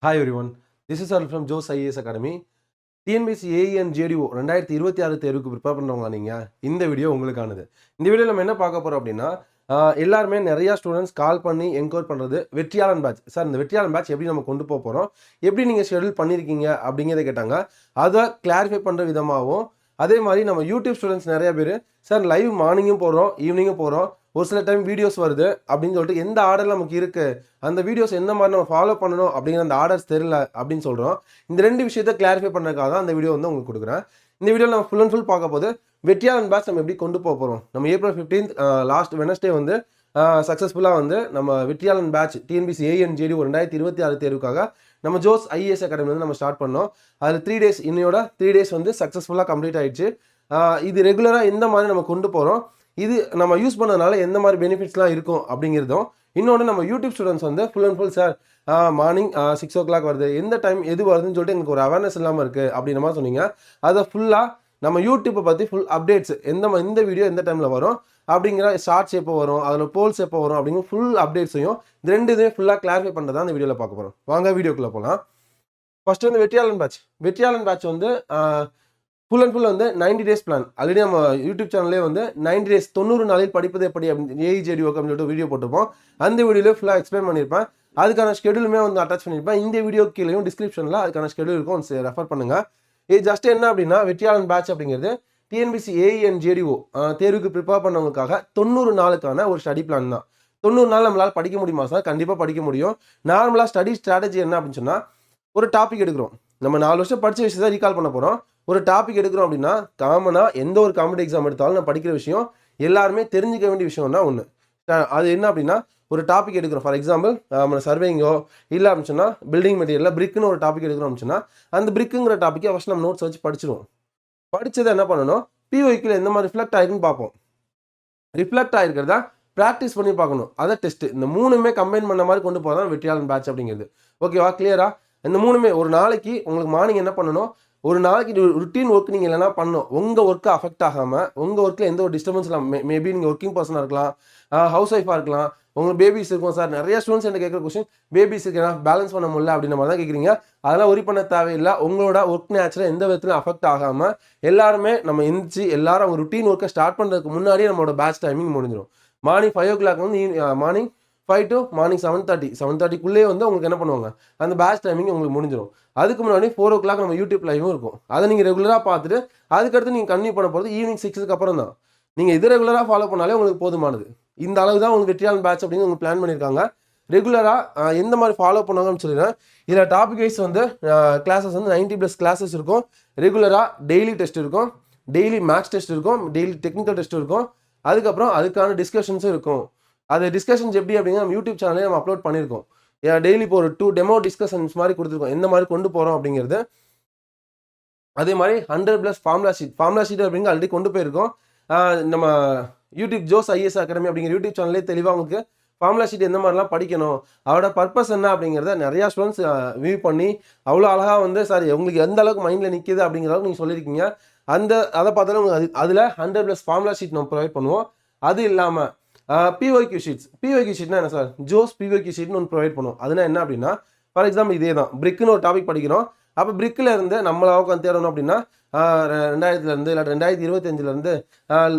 Hi everyone, this is Arul from Joe's IAS Academy. TNPSC AE and JDO 2026 தேர்வுக்கு prepare பண்ணுறவங்க நீங்கள் இந்த video உங்களுக்கானது. இந்த வீடியோவில் நம்ம என்ன பார்க்க போகிறோம் அப்படின்னா, எல்லாருமே நிறையா ஸ்டூடெண்ட்ஸ் கால் பண்ணி என்கொயர் பண்ணுறது வெற்றியாளன் பேட்ச். சார் இந்த வெற்றியாளன் பேட்ச் எப்படி நம்ம கொண்டு போக போகிறோம், எப்படி நீங்கள் ஷெடியூல் பண்ணியிருக்கீங்க அப்படிங்கிறத கேட்டாங்க. அதை கிளாரிஃபை பண்ணுற விதமாகவும், அதே மாதிரி நம்ம யூடியூப் ஸ்டூடெண்ட்ஸ் நிறைய பேர் சார் லைவ் மார்னிங்கும் போடுறோம், ஈவினிங்கும் போடுறோம், ஒரு சில டைம் வீடியோஸ் வருது அப்படின்னு சொல்லிட்டு எந்த ஆர்டர் நமக்கு இருக்குது, அந்த வீடியோஸ் எந்த மாதிரி நம்ம ஃபாலோ பண்ணணும் அப்படிங்கிற அந்த ஆர்டர்ஸ் தெரியல அப்படின்னு சொல்கிறோம். இந்த ரெண்டு விஷயத்தை கிளாரிஃபை பண்ணுறதுக்காக தான் அந்த வீடியோ வந்து உங்களுக்கு கொடுக்குறேன். இந்த வீடியோவில் நம்ம ஃபுல் அண்ட் ஃபுல் பார்க்க போது வெற்றியாளன் பேட்ச் நம்ம எப்படி கொண்டு போக போகிறோம். நம்ம April 15th லாஸ்ட் வெனஸ்டே வந்து சக்ஸஸ்ஃபுல்லாக வந்து நம்ம Vetriyalan batch TNPSC AE and JDO 2026 தேர்வுக்காக நம்ம ஜோஸ் ஐஏஎஸ் அகாடமி வந்து நம்ம ஸ்டார்ட் பண்ணோம். அதில் 3 days இன்னையோட 3 days வந்து சக்ஸஸ்ஃபுல்லாக கம்ப்ளீட் ஆயிடுச்சு. இது ரெகுலராக எந்த மாதிரி நம்ம கொண்டு போகிறோம், இது நம்ம யூஸ் பண்ணதுனால எந்த மாதிரி பெனிஃபிட்ஸ்லாம் இருக்கும் அப்படிங்கிறதும், இன்னொன்று நம்ம யூடியூப் ஸ்டூடெண்ட்ஸ் வந்து full and full sir morning 6 o'clock வருது, எந்த டைம் எது வருதுன்னு சொல்லிட்டு எனக்கு ஒரு அவேர்னஸ் இல்லாமல் இருக்குது அப்படின்ற மாதிரி சொன்னீங்க. அதை ஃபுல்லாக நம்ம யூடியூப்பை பற்றி ஃபுல் அப்டேட்ஸ் இந்த வீடியோ எந்த டைமில் வரும் அப்படிங்கிற ஷார்ட்ஸ் எப்போ வரும், அதில் போல்ஸ் எப்போ வரும் அப்படிங்கிற ஃபுல் அப்டேட்ஸையும் இந்த ரெண்டு இதையும் ஃபுல்லாக கிளாரிஃபை பண்ணுறதா அந்த வீடியோவில் பார்க்க போகிறோம். வாங்க வீடியோக்குள்ளே போகலாம். ஃபஸ்ட்டு வந்து வெற்றியாளன் பேட்ச் வந்து ஃபுல் அண்ட் ஃபுல் வந்து 90 days பிளான். ஆல்ரெடி நம்ம யூடியூப் சேனல்லே வந்து 90 days 90 நாளில் படிப்பது எப்படி அப்படின்னு ஏஇ ஜேடிஓ அப்படின்னு சொல்லிட்டு வீடியோ போட்டிருப்போம். அந்த வீடியோவில் ஃபுல்லாக எக்ஸ்பிளைன் பண்ணியிருப்பேன். அதுக்கான ஷெடியூலுமே வந்து அட்டாச் பண்ணியிருப்பேன். இந்த வீடியோ கீழேயும் டிஸ்கிரிப்ஷனில் அதுக்கான ஷெடியூல் இருக்கும், ரெஃபர் பண்ணுங்கள். இது ஜஸ்ட் என்ன அப்படின்னா, வெற்றியாளன் பேட்ச் அப்படிங்கிறது டிஎன்பிஎஸ்சி ஏஇ அண்ட் ஜேடிஓ தேர்வுக்கு ப்ரிப்பேர் பண்ணவங்களுக்காக 90 நாளுக்கான ஒரு ஸ்டடி பிளான் தான். 90 நாள் நம்மளால் படிக்க முடியுமா சார்? கண்டிப்பாக படிக்க முடியும். நார்மலாக ஸ்டடி ஸ்ட்ராட்டஜி என்ன அப்படின்னு சொன்னால், ஒரு டாபிக் எடுக்கிறோம், நம்ம 4 வருஷம் படித்த விஷயத்தை ரீகால் பண்ண போகிறோம். ஒரு டாபிக் எடுக்கிறோம் அப்படின்னா, காமனாக எந்த ஒரு காம்படிட்டிவ் எக்ஸாம் எடுத்தாலும் நான் படிக்கிற விஷயம் எல்லாருமே தெரிஞ்சிக்க வேண்டிய விஷயம் தான் ஒன்று. அது என்ன அப்படின்னா, ஒரு டாபிக் எடுக்கிறோம், ஃபார் எக்ஸாம்பிள் நம்ம சர்வேங்கோ இல்லை அப்படின்னு சொன்னால் பில்டிங் மெட்டீரியலில் பிரிக்குன்னு ஒரு டாபிக் எடுக்கிறோம் அப்படின்னு சொன்னால், அந்த பிரிக்குங்கிற டாப்பிக்கை ஃபஸ்ட் நம்ம நோட்ஸ் வச்சு படிச்சிடுவோம். படித்ததை என்ன பண்ணணும், பிஓக்கில் எந்த மாதிரி ரிஃப்ளெக்ட் ஆகிருக்குன்னு பார்ப்போம். ரிஃப்ளெக்ட் ஆகிருக்கிறதா ப்ராக்டிஸ் பண்ணி பார்க்கணும், அதை டெஸ்ட்டு. இந்த மூணுமே கம்பைன் பண்ண மாதிரி கொண்டு போகிறதான் வெற்றியாளன் பேட்ச் அப்படிங்கிறது. ஓகேவா, கிளியரா? இந்த மூணுமே ஒரு நாளைக்கு உங்களுக்கு மார்னிங் என்ன பண்ணணும், ஒரு நாளைக்கு ருட்டீன் ஒர்க் நீங்கள் இல்லைனா பண்ணணும். உங்கள் ஒர்க்கை அஃபெக்ட் ஆகாமல், உங்கள் ஒர்க்கில் எந்த ஒரு டிஸ்டர்பன்ஸ் இல்லாமல், மேபி நீங்கள் ஒர்க்கிங் பர்சனாக இருக்கலாம், ஹவுஸ் ஒய்ஃபாக இருக்கலாம், உங்களுக்கு பேபிஸ் இருக்கும். சார் நிறைய ஸ்டூடெண்ட்ஸ் என்ன கேட்குற கொஸ்டின், பேபிஸ் இருக்கு பேலன்ஸ் பண்ண முடியல அப்படின்ற மாதிரி தான் கேட்குறீங்க. அதெல்லாம் ஒரி பண்ண தேவையில்லை. உங்களோட ஒர்க் நேச்சரை எந்த விதத்துலையும் அஃபெக்ட் ஆகாமல் எல்லாருமே நம்ம எந்திரிச்சு எல்லாரும் அவங்க ருட்டீன் ஒர்க்கை ஸ்டார்ட் பண்ணுறதுக்கு முன்னாடியே நம்மளோட பேட்ச் டைமிங் முடிஞ்சிடும். மார்னிங் 5 o'clock வந்து மார்னிங் 5 to மார்னிங் 7:30 வந்து உங்களுக்கு என்ன பண்ணுவாங்க, அந்த பேட்ச் டைமிங் உங்களுக்கு முடிஞ்சிடும். அதுக்கு முன்னாடி 4 o'clock நம்ம யூடியூப் லைவும் இருக்கும். அதை நீங்கள் ரெகுலராக பார்த்துட்டு அதுக்கடுத்து நீங்கள் கன்டினியூ பண்ண போகிறது ஈவினிங் 6க்கு அப்புறம் தான். நீங்கள் இது ரெகுலராக ஃபாலோ பண்ணாலே உங்களுக்கு போதுமானது. இந்த அளவு தான் உங்களுக்கு வெற்றியாளன் பேட்ச் அப்படின்னு உங்களுக்கு பிளான் பண்ணியிருக்காங்க. ரெகுலராக எந்த மாதிரி ஃபாலோ பண்ணுவாங்கன்னு சொல்லிடுறேன். இதில் டாபிக் வைஸ் வந்து கிளாஸஸ் வந்து 90+ கிளாஸஸ் இருக்கும். ரெகுலராக டெய்லி டெஸ்ட் இருக்கும், டெய்லி மேக்ஸ் டெஸ்ட் இருக்கும், டெய்லி டெக்னிக்கல் டெஸ்ட் இருக்கும். அதுக்கப்புறம் அதுக்கான டிஸ்கஷன்ஸும் இருக்கும். அது டிஸ்கஷன்ஸ் எப்படி அப்படிங்கிற நம்ம யூடியூப் சேனலே நம்ம அப்லோட் பண்ணியிருக்கோம். டெய்லி இப்போ ஒரு 2 டெமோ டிஸ்கஷன்ஸ் மாதிரி கொடுத்துருக்கோம், எந்த மாதிரி கொண்டு போகிறோம் அப்படிங்கிறது. அதே மாதிரி 100+ ஃபார்முலா ஷீட் அப்படிங்கிற ஆல்ரெடி கொண்டு போயிருக்கோம். நம்ம யூடியூப் ஜோஸ் ஐஏஎஸ் அகாடமி அப்படிங்கிற யூடியூப் சேனல்லே தெளிவாக உங்களுக்கு ஃபார்முலா ஷீட் எந்த மாதிரிலாம் படிக்கணும், அதோட பர்பஸ் என்ன அப்படிங்கிறத நிறையா ஸ்டூடெண்ட்ஸ் வியூ பண்ணி அவ்வளோ அழகாக வந்து சார் உங்களுக்கு எந்த அளவுக்கு மைண்டில் நிற்கிது அப்படிங்கிற அளவுக்கு நீங்கள் சொல்லியிருக்கீங்க. அதை பார்த்தாலும் உங்களுக்கு அதில் 100+ ஃபார்முலா ஷீட் நம்ம ப்ரொவைட் பண்ணுவோம். அது இல்லாமல் பிஒய்க்யூ ஷீட்னா என்ன சார், ஜோஸ் பிஒய்க்யூ ஷீட்னு ஒன்று ப்ரொவைட் பண்ணுவோம். அதுனா என்ன அப்படின்னா, ஃபார் எக்ஸாம்பிள் இதே தான் பிரிக்குன்னு ஒரு டாபிக் படிக்கிறோம். அப்போ பிரிக்கில் இருந்து நம்மளாக உட்காந்து தேடணும் அப்படின்னா 2000 இல்லை 2025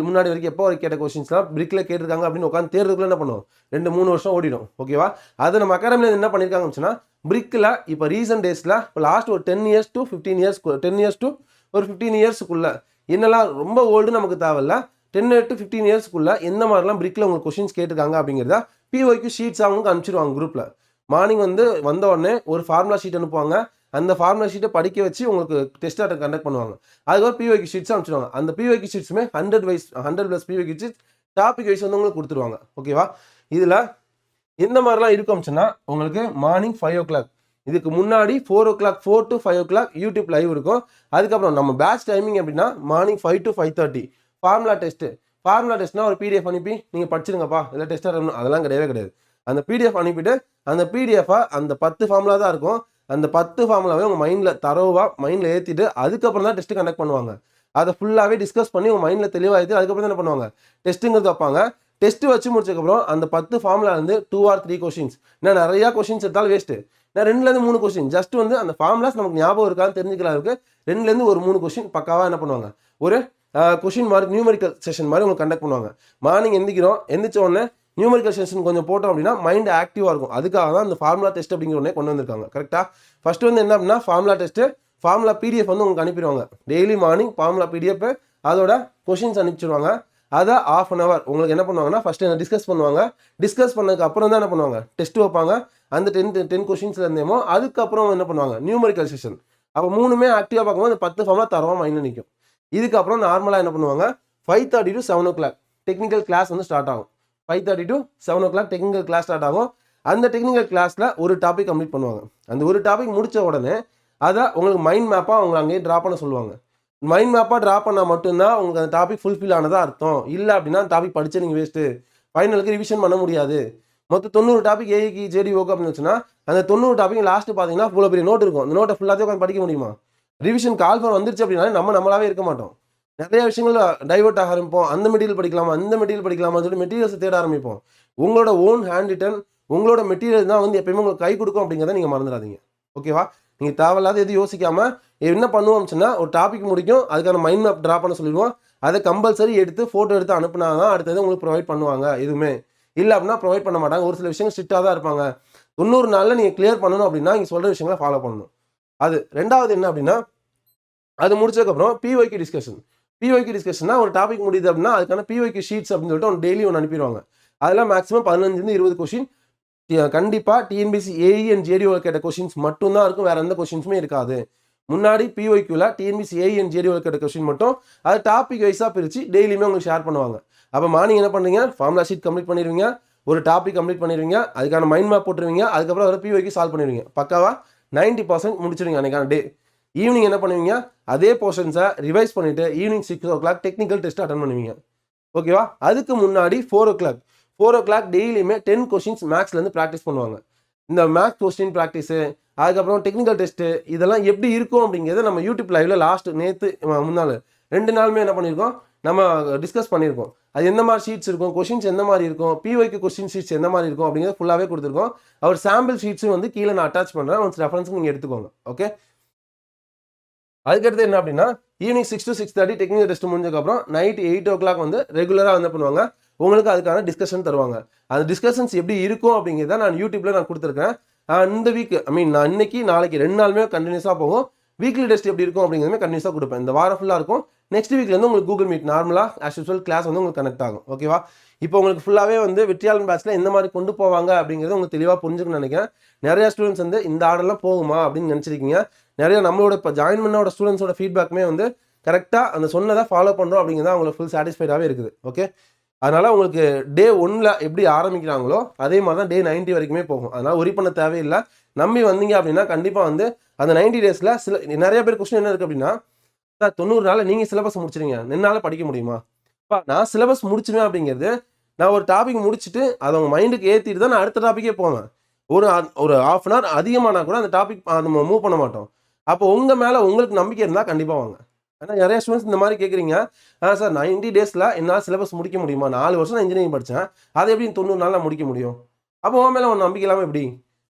முன்னாடி வரைக்கும் எப்போ வரைக்கும் கேட்ட கொஸ்டின்ஸ்லாம் பிரிக்கில் கேட்டிருக்காங்க அப்படின்னு உட்காந்து தேடுறதுக்குள்ள என்ன பண்ணுவோம், 2-3 வருஷம் ஓடிடும். ஓகேவா, அது நம்ம அகாடமியில் என்ன பண்ணியிருக்காங்க அப்படின்னா, பிரிக்கில் இப்போ ரீசன்ட் டேஸில் இப்போ லாஸ்ட் ஒரு 10 years to 15 years 10 years to ஒரு 15 yearsக்குள்ளே என்னெல்லாம் ரொம்ப ஓல்டு நமக்கு தேவையில்ல, 10 to 15 yearsக்குள்ளே எந்த மாதிரிலாம் பிரிக்கில் உங்களுக்கு கொஸ்டின்ஸ் கேட்டிருக்காங்க அப்படிங்கிறத பிஒய்க்யூ ஷீட்ஸ் அவங்களுக்கு அனுப்பிச்சிடுவாங்க குரூப்பில். மார்னிங் வந்து வந்த உடனே ஒரு ஃபார்முலா ஷீட் அனுப்புவாங்க. அந்த ஃபார்முலா ஷீட்டை படிக்க வச்சு உங்களுக்கு டெஸ்ட்டாக கண்டக்ட் பண்ணுவாங்க. அதுக்கப்புறம் பிஒய்க்யூ ஷீட்ஸ் அனுப்பிச்சிடுவாங்க. அந்த பிஒய்க்யூ ஷீட்ஸுமே 100+ பிஒய்க்யூ ஷீட்ஸ் டாபிக் வைஸ் வந்து உங்களுக்கு கொடுத்துருவாங்க. ஓகேவா, இதில் எந்த மாதிரிலாம் இருக்கும் அப்படின்னா, உங்களுக்கு மார்னிங் 5 o'clock, இதுக்கு முன்னாடி 4 o'clock 4 to 5 o'clock YouTube live இருக்கும். அதுக்கப்புறம் நம்ம பேட்ச் டைமிங் அப்படின்னா மார்னிங் 5 to 5:30 ஃபார்முலா டெஸ்ட்னா ஒரு பிடிஎஃப் அனுப்பி நீங்கள் படிச்சிருங்கப்பா இல்லை டெஸ்ட்டாக இருக்கணும், அதெல்லாம் கிடையாது. அந்த பிடிஎஃப் அனுப்பிட்டு அந்த பிடிஎஃபை அந்த 10 ஃபார்முலா தான் இருக்கும். அந்த 10 ஃபார்முலாவே உங்கள் மைண்டில் தரோவாக மைண்டில் ஏற்றிட்டு அதுக்கப்புறம் தான் டெஸ்ட்டு கண்டக்ட் பண்ணுவாங்க. அதை ஃபுல்லாகவே டிஸ்கஸ் பண்ணி உங்கள் மைண்டில் தெளிவாக ஏற்றி அதுக்கப்புறம் தான் என்ன பண்ணுவாங்க, டெஸ்ட்டுங்கிறது வைப்பாங்க. டெஸ்ட்டு வச்சு முடிச்சதுக்கப்புறம் அந்த 10 ஃபார்முலா வந்து 2 or 3 கொஷின்ஸ், ஏன்னா நிறையா கொஷின்ஸ் எடுத்தாலும் வேஸ்ட்டு. நான் 2லேருந்து 3 கொஸ்டின் ஜஸ்ட் வந்து அந்த ஃபார்முலாஸ் நமக்கு ஞாபகம் இருக்கான்னு தெரிஞ்சுக்கிறதுக்கு 2லேருந்து ஒரு 3 கொஸ்டின் பக்காவாக என்ன பண்ணுவாங்க, ஒரு கொஸ்டின் மார்க் நியூமெரிக்கல் செஷன் மாதிரி உங்களுக்கு கண்டக்ட் பண்ணுவாங்க. மார்னிங் எந்திரிச்ச உடனே நியூமெரிக்கல் செஷன் கொஞ்சம் போட்டோம் அப்படின்னா மைண்ட் ஆக்டிவாக இருக்கும். அதுக்காக தான் இந்த ஃபார்முலா டெஸ்ட் அப்படிங்கிற ஒன்றே கொண்டு வந்திருக்காங்க. கரெக்டாக ஃபர்ஸ்ட் வந்து என்ன அப்படின்னா ஃபார்முலா டெஸ்ட்டு, ஃபார்முலா பிடிஎஃப் வந்து உங்களுக்கு அனுப்பிடுவாங்க. டெய்லி மார்னிங் ஃபார்முலா பிடிஎஃப் அதோட கொஷின்ஸ் அனுப்பிச்சிடுவாங்க. அதை ½ அன் ஹவர் உங்களுக்கு என்ன பண்ணுவாங்கன்னா ஃபஸ்ட்டு என்ன டிஸ்கஸ் பண்ணுவாங்க. டிஸ்கஸ் பண்ணதுக்கு அப்புறம் தான் என்ன பண்ணுவாங்க, டெஸ்ட் வைப்பாங்க. அந்த 10 கொஷின்ஸ்ல இருந்தேமோ அதுக்கப்புறம் என்ன பண்ணுவாங்க, நியூமெரிக்கல் செஷன். அப்போ 3மே ஆக்டிவாக பார்க்கும்போது அந்த 10 ஃபார்முலா தரமாக மைண்டில் நிற்கும். இதுக்கப்புறம் நார்மலாக என்ன பண்ணுவாங்க, 5:30 to 7 o'clock டெக்னிக்கல் கிளாஸ் வந்து ஸ்டார்ட் ஆகும். 5:30 to 7 o'clock technical class start ஆகும். அந்த டெக்னிக்கல் கிளாஸில் ஒரு டாபிக் கம்ப்ளீட் பண்ணுவாங்க. அந்த ஒரு டாபிக் முடித்த உடனே அதை உங்களுக்கு மைண்ட் மேப்பாக அவங்க அங்கேயே ட்ரா பண்ண சொல்லுவாங்க. மைண்ட் மேப்பாக ட்ரா பண்ணால் மட்டும்தான் உங்களுக்கு அந்த டாபிக் ஃபுல்ஃபில் ஆனதாக அர்த்தம். இல்லை அப்படின்னா அந்த டாபிக் படித்து நீங்கள் வேஸ்ட்டு, ஃபைனலுக்கு ரிவிஷன் பண்ண முடியாது. மொத்தம் 90 டாபிக் ஏஐக்கு ஜேடிஓக்கு அப்படின்னு வச்சுன்னா அந்த 90 டாபிக் லாஸ்ட்டு பார்த்தீங்கன்னா இவ்வளோ பெரிய நோட் இருக்கும். அந்த நோட்டை ஃபுல்லாக உட்காந்து படிக்க முடியுமா? ரிவிஷன் கால் ஃபார் வந்துருச்சு அப்படின்னா நம்மளாவே இருக்க மாட்டோம். நிறைய விஷயங்கள் டைவர்ட் ஆக ஆரம்பிப்போம். அந்த மெட்டீரியல் படிக்கலாமான்னு சொல்லி மெட்டீரியல்ஸை தேட ஆரம்பிப்போம். உங்களோட ஓன் ஹேண்ட் ரிட்டன் உங்களோட மெட்டீரியல் தான் வந்து எப்பயுமே உங்களுக்கு கை கொடுக்கும் அப்படிங்கிறத நீங்கள் மறந்துடாதீங்க. ஓகேவா? நீங்கள் தேவையில்லாத எதுவும் யோசிக்காமல் என்ன பண்ணுவோம்னா ஒரு டாபிக் முடிக்கும், அதுக்கான மைண்ட் மேப் ட்ரா பண்ண சொல்லிடுவோம். அதை கம்பல்சரி எடுத்து ஃபோட்டோ எடுத்து அனுப்புனா தான் அடுத்தது உங்களுக்கு ப்ரொவைட் பண்ணுவாங்க. எதுவுமே இல்லை அப்படின்னா ப்ரொவைட் பண்ண மாட்டாங்க. ஒரு சில விஷயங்கள் ஸ்ட்ரிக்டாக தான் இருப்பாங்க. 90 நாளில் நீங்கள் கிளியர் பண்ணணும் அப்படின்னா நீங்கள் சொல்கிற விஷயங்களை ஃபாலோ பண்ணணும். அது ரெண்டாவது என்ன அப்படின்னா, அது முடிச்சதுக்கப்புறம் பிஒய்க்கு டிஸ்கஷன்னா ஒரு டாபிக் முடியுது அப்படின்னா அதுக்கான பிஒய்க்கு ஷீட்ஸ் அப்படின்னு சொல்லிட்டு ஒன்று டெய்லி ஒன்று அனுப்பிடுவாங்க. அதெல்லாம் மேக்ஸிமம் 15 20 கொஷின் கண்டிப்பாக டிஎன்பிசி ஏஇ அண்ட் ஜேடிஓ கேட்ட கொஷின்ஸ் மட்டும்தான் இருக்கும். வேறு எந்த கொஷின்ஸுமே இருக்காது. முன்னாடி பிஒய்க்குள்ள டிஎன்பிசி ஏஇ அண்ட் ஜேடிஓ கேட்ட கொஷின் மட்டும் அது டாபிக் வைஸாக பிரித்து டெய்லியுமே உங்களுக்கு ஷேர் பண்ணுவாங்க. அப்போ மார்னிங் என்ன பண்ணுறீங்க, ஃபார்முலா ஷீட் கம்ப்ளீட் பண்ணிடுவீங்க, ஒரு டாபிக் கம்ப்ளீட் பண்ணிடுவீங்க, அதுக்கான மைண்ட் மேப் போட்டுருவீங்க, அதுக்கப்புறம் அதில் பிஒய்க்கு சால்வ் பண்ணிடுவீங்க. பக்காவாக 90% முடிச்சிடுவீங்க அன்றைக்கான டே. ஈவினிங் என்ன பண்ணுவீங்க, அதே போர்ஷன்ஸை ரிவைஸ் பண்ணிவிட்டு evening 6 o'clock technical test attend பண்ணுவீங்க. ஓகேவா? அதுக்கு முன்னாடி 4 o'clock டெய்லியுமே 10 கொஷின்ஸ் மேக்ஸ்லேருந்து ப்ராக்டிஸ் பண்ணுவாங்க. இந்த மேக்ஸ் கொஸ்டின் ப்ராக்டிஸு, அதுக்கப்புறம் டெக்னிக்கல் டெஸ்ட்டு இதெல்லாம் எப்படி இருக்கும் அப்படிங்கிறத நம்ம யூடியூப் லைவ்ல நேற்று முன்னாள் 2 நாளுமே என்ன பண்ணியிருக்கோம், நம்ம டிஸ்கஸ் பண்ணியிருக்கோம். அது எந்த மாதிரி ஷீட்ஸ் இருக்கும், கொஷின்ஸ் எந்த மாதிரி இருக்கும், பிஒய்க்கு கொஸ்டின் ஷீட்ஸ் எந்த மாதிரி இருக்கும் அப்படிங்கிறது ஃபுல்லாகவே கொடுத்துருக்கோம். அவர் சாம்பிள் ஷீட்ஸும் வந்து கீழே நான் அட்டாச் பண்ணுறேன். ஒன்ஸ் ரெஃபரன்ஸுக்கு நீங்கள் எடுத்துக்கோங்க. ஓகே, அதுக்கடுத்து என்ன அப்படின்னா ஈவினிங் 6 to 6:30 டெக்னிக்கல் டெஸ்ட் முடிஞ்சதுக்கப்புறம் நைட் 8 o'clock வந்து ரெகுலராக என்ன பண்ணுவாங்க, உங்களுக்கு அதுக்கான டிஸ்கஷன் தருவாங்க. அந்த டிஸ்கஷன்ஸ் எப்படி இருக்கும் அப்படிங்கிறத நான் யூடியூப்பில் நான் கொடுத்துருக்கேன். இந்த வீக் நான் இன்னைக்கு நாளைக்கு 2 நாளுமே கண்டினியூஸாக போகும். வீக்லி டெஸ்ட் எப்படி இருக்கும் அப்படிங்கிறதுமே கண்டினியூஸாக கொடுப்பேன். இந்த வாரம் ஃபுல்லாக இருக்கும். நெக்ஸ்ட் வீக்லேருந்து உங்களுக்கு கூகுள் மீட் நார்மலாக ஆஸ் யூஸ்வல் கிளாஸ் வந்து உங்களுக்கு கனெக்ட் ஆகும். ஓகேவா? இப்போ உங்களுக்கு ஃபுல்லாகவே வந்து வெற்றியாளன் பேட்சில் எந்த மாதிரி கொண்டு போவாங்க அப்படிங்கிறது உங்களுக்கு தெளிவாக புரிஞ்சுக்கணும்னு நினைக்கிறேன். நிறையா ஸ்டூடெண்ட்ஸ் வந்து இந்த ஆர்டர்லாம் போகுமா அப்படின்னு நினச்சிருக்கீங்க. நிறைய நம்மளோட இப்போ ஜாயின் பண்ணோட ஸ்டூடெண்ட்ஸோட ஃபீட்பேக்குமே வந்து கரெக்டாக அந்த சொன்னதை ஃபாலோ பண்ணுறோம் அப்படிங்கிறத அவங்களுக்கு ஃபுல் சாட்டிஸ்ஃபைடாகவே இருக்குது. ஓகே, அதனால் உங்களுக்கு டே 1ல் எப்படி ஆரம்பிக்கிறாங்களோ அதே மாதிரி தான் டே 90 வரைக்குமே போகும். அதனால் ஒரி பண்ண தேவையில்லை. நம்பி வந்தீங்க அப்படின்னா கண்டிப்பாக வந்து அந்த 90 டேஸில் நிறைய பேர் கொஸ்டின் என்ன இருக்குது அப்படின்னா, சார் 90 நாளில் நீங்கள் சிலபஸ் முடிச்சிருங்க, என்னால் படிக்க முடியுமா? நான் சிலபஸ் முடிச்சுவேன் அப்படிங்கிறது நான் ஒரு டாபிக் முடிச்சுட்டு அதை அவங்க மைண்டுக்கு ஏற்றிட்டு தான் நான் அடுத்த டாப்பிக்கே போவேன். ஒரு ½ an hour அதிகமானா கூட அந்த டாபிக் நம்ம மூவ் பண்ண மாட்டோம். அப்போ உங்கள் மேலே உங்களுக்கு நம்பிக்கை இருந்தால் கண்டிப்பாக வாங்க. ஆனால் நிறைய ஸ்டூடெண்ட்ஸ் இந்த மாதிரி கேட்குறீங்க, சார் 90 டேஸில் என்னால் சிலபஸ் முடிக்க முடியுமா? 4 வருஷம் நான் இன்ஜினியரிங் படித்தேன், அதை எப்படி 90 நாள் நான் முடிக்க முடியும்? அப்போ உன் மேலே ஒன்று நம்பிக்கை இல்லாமல் எப்படி?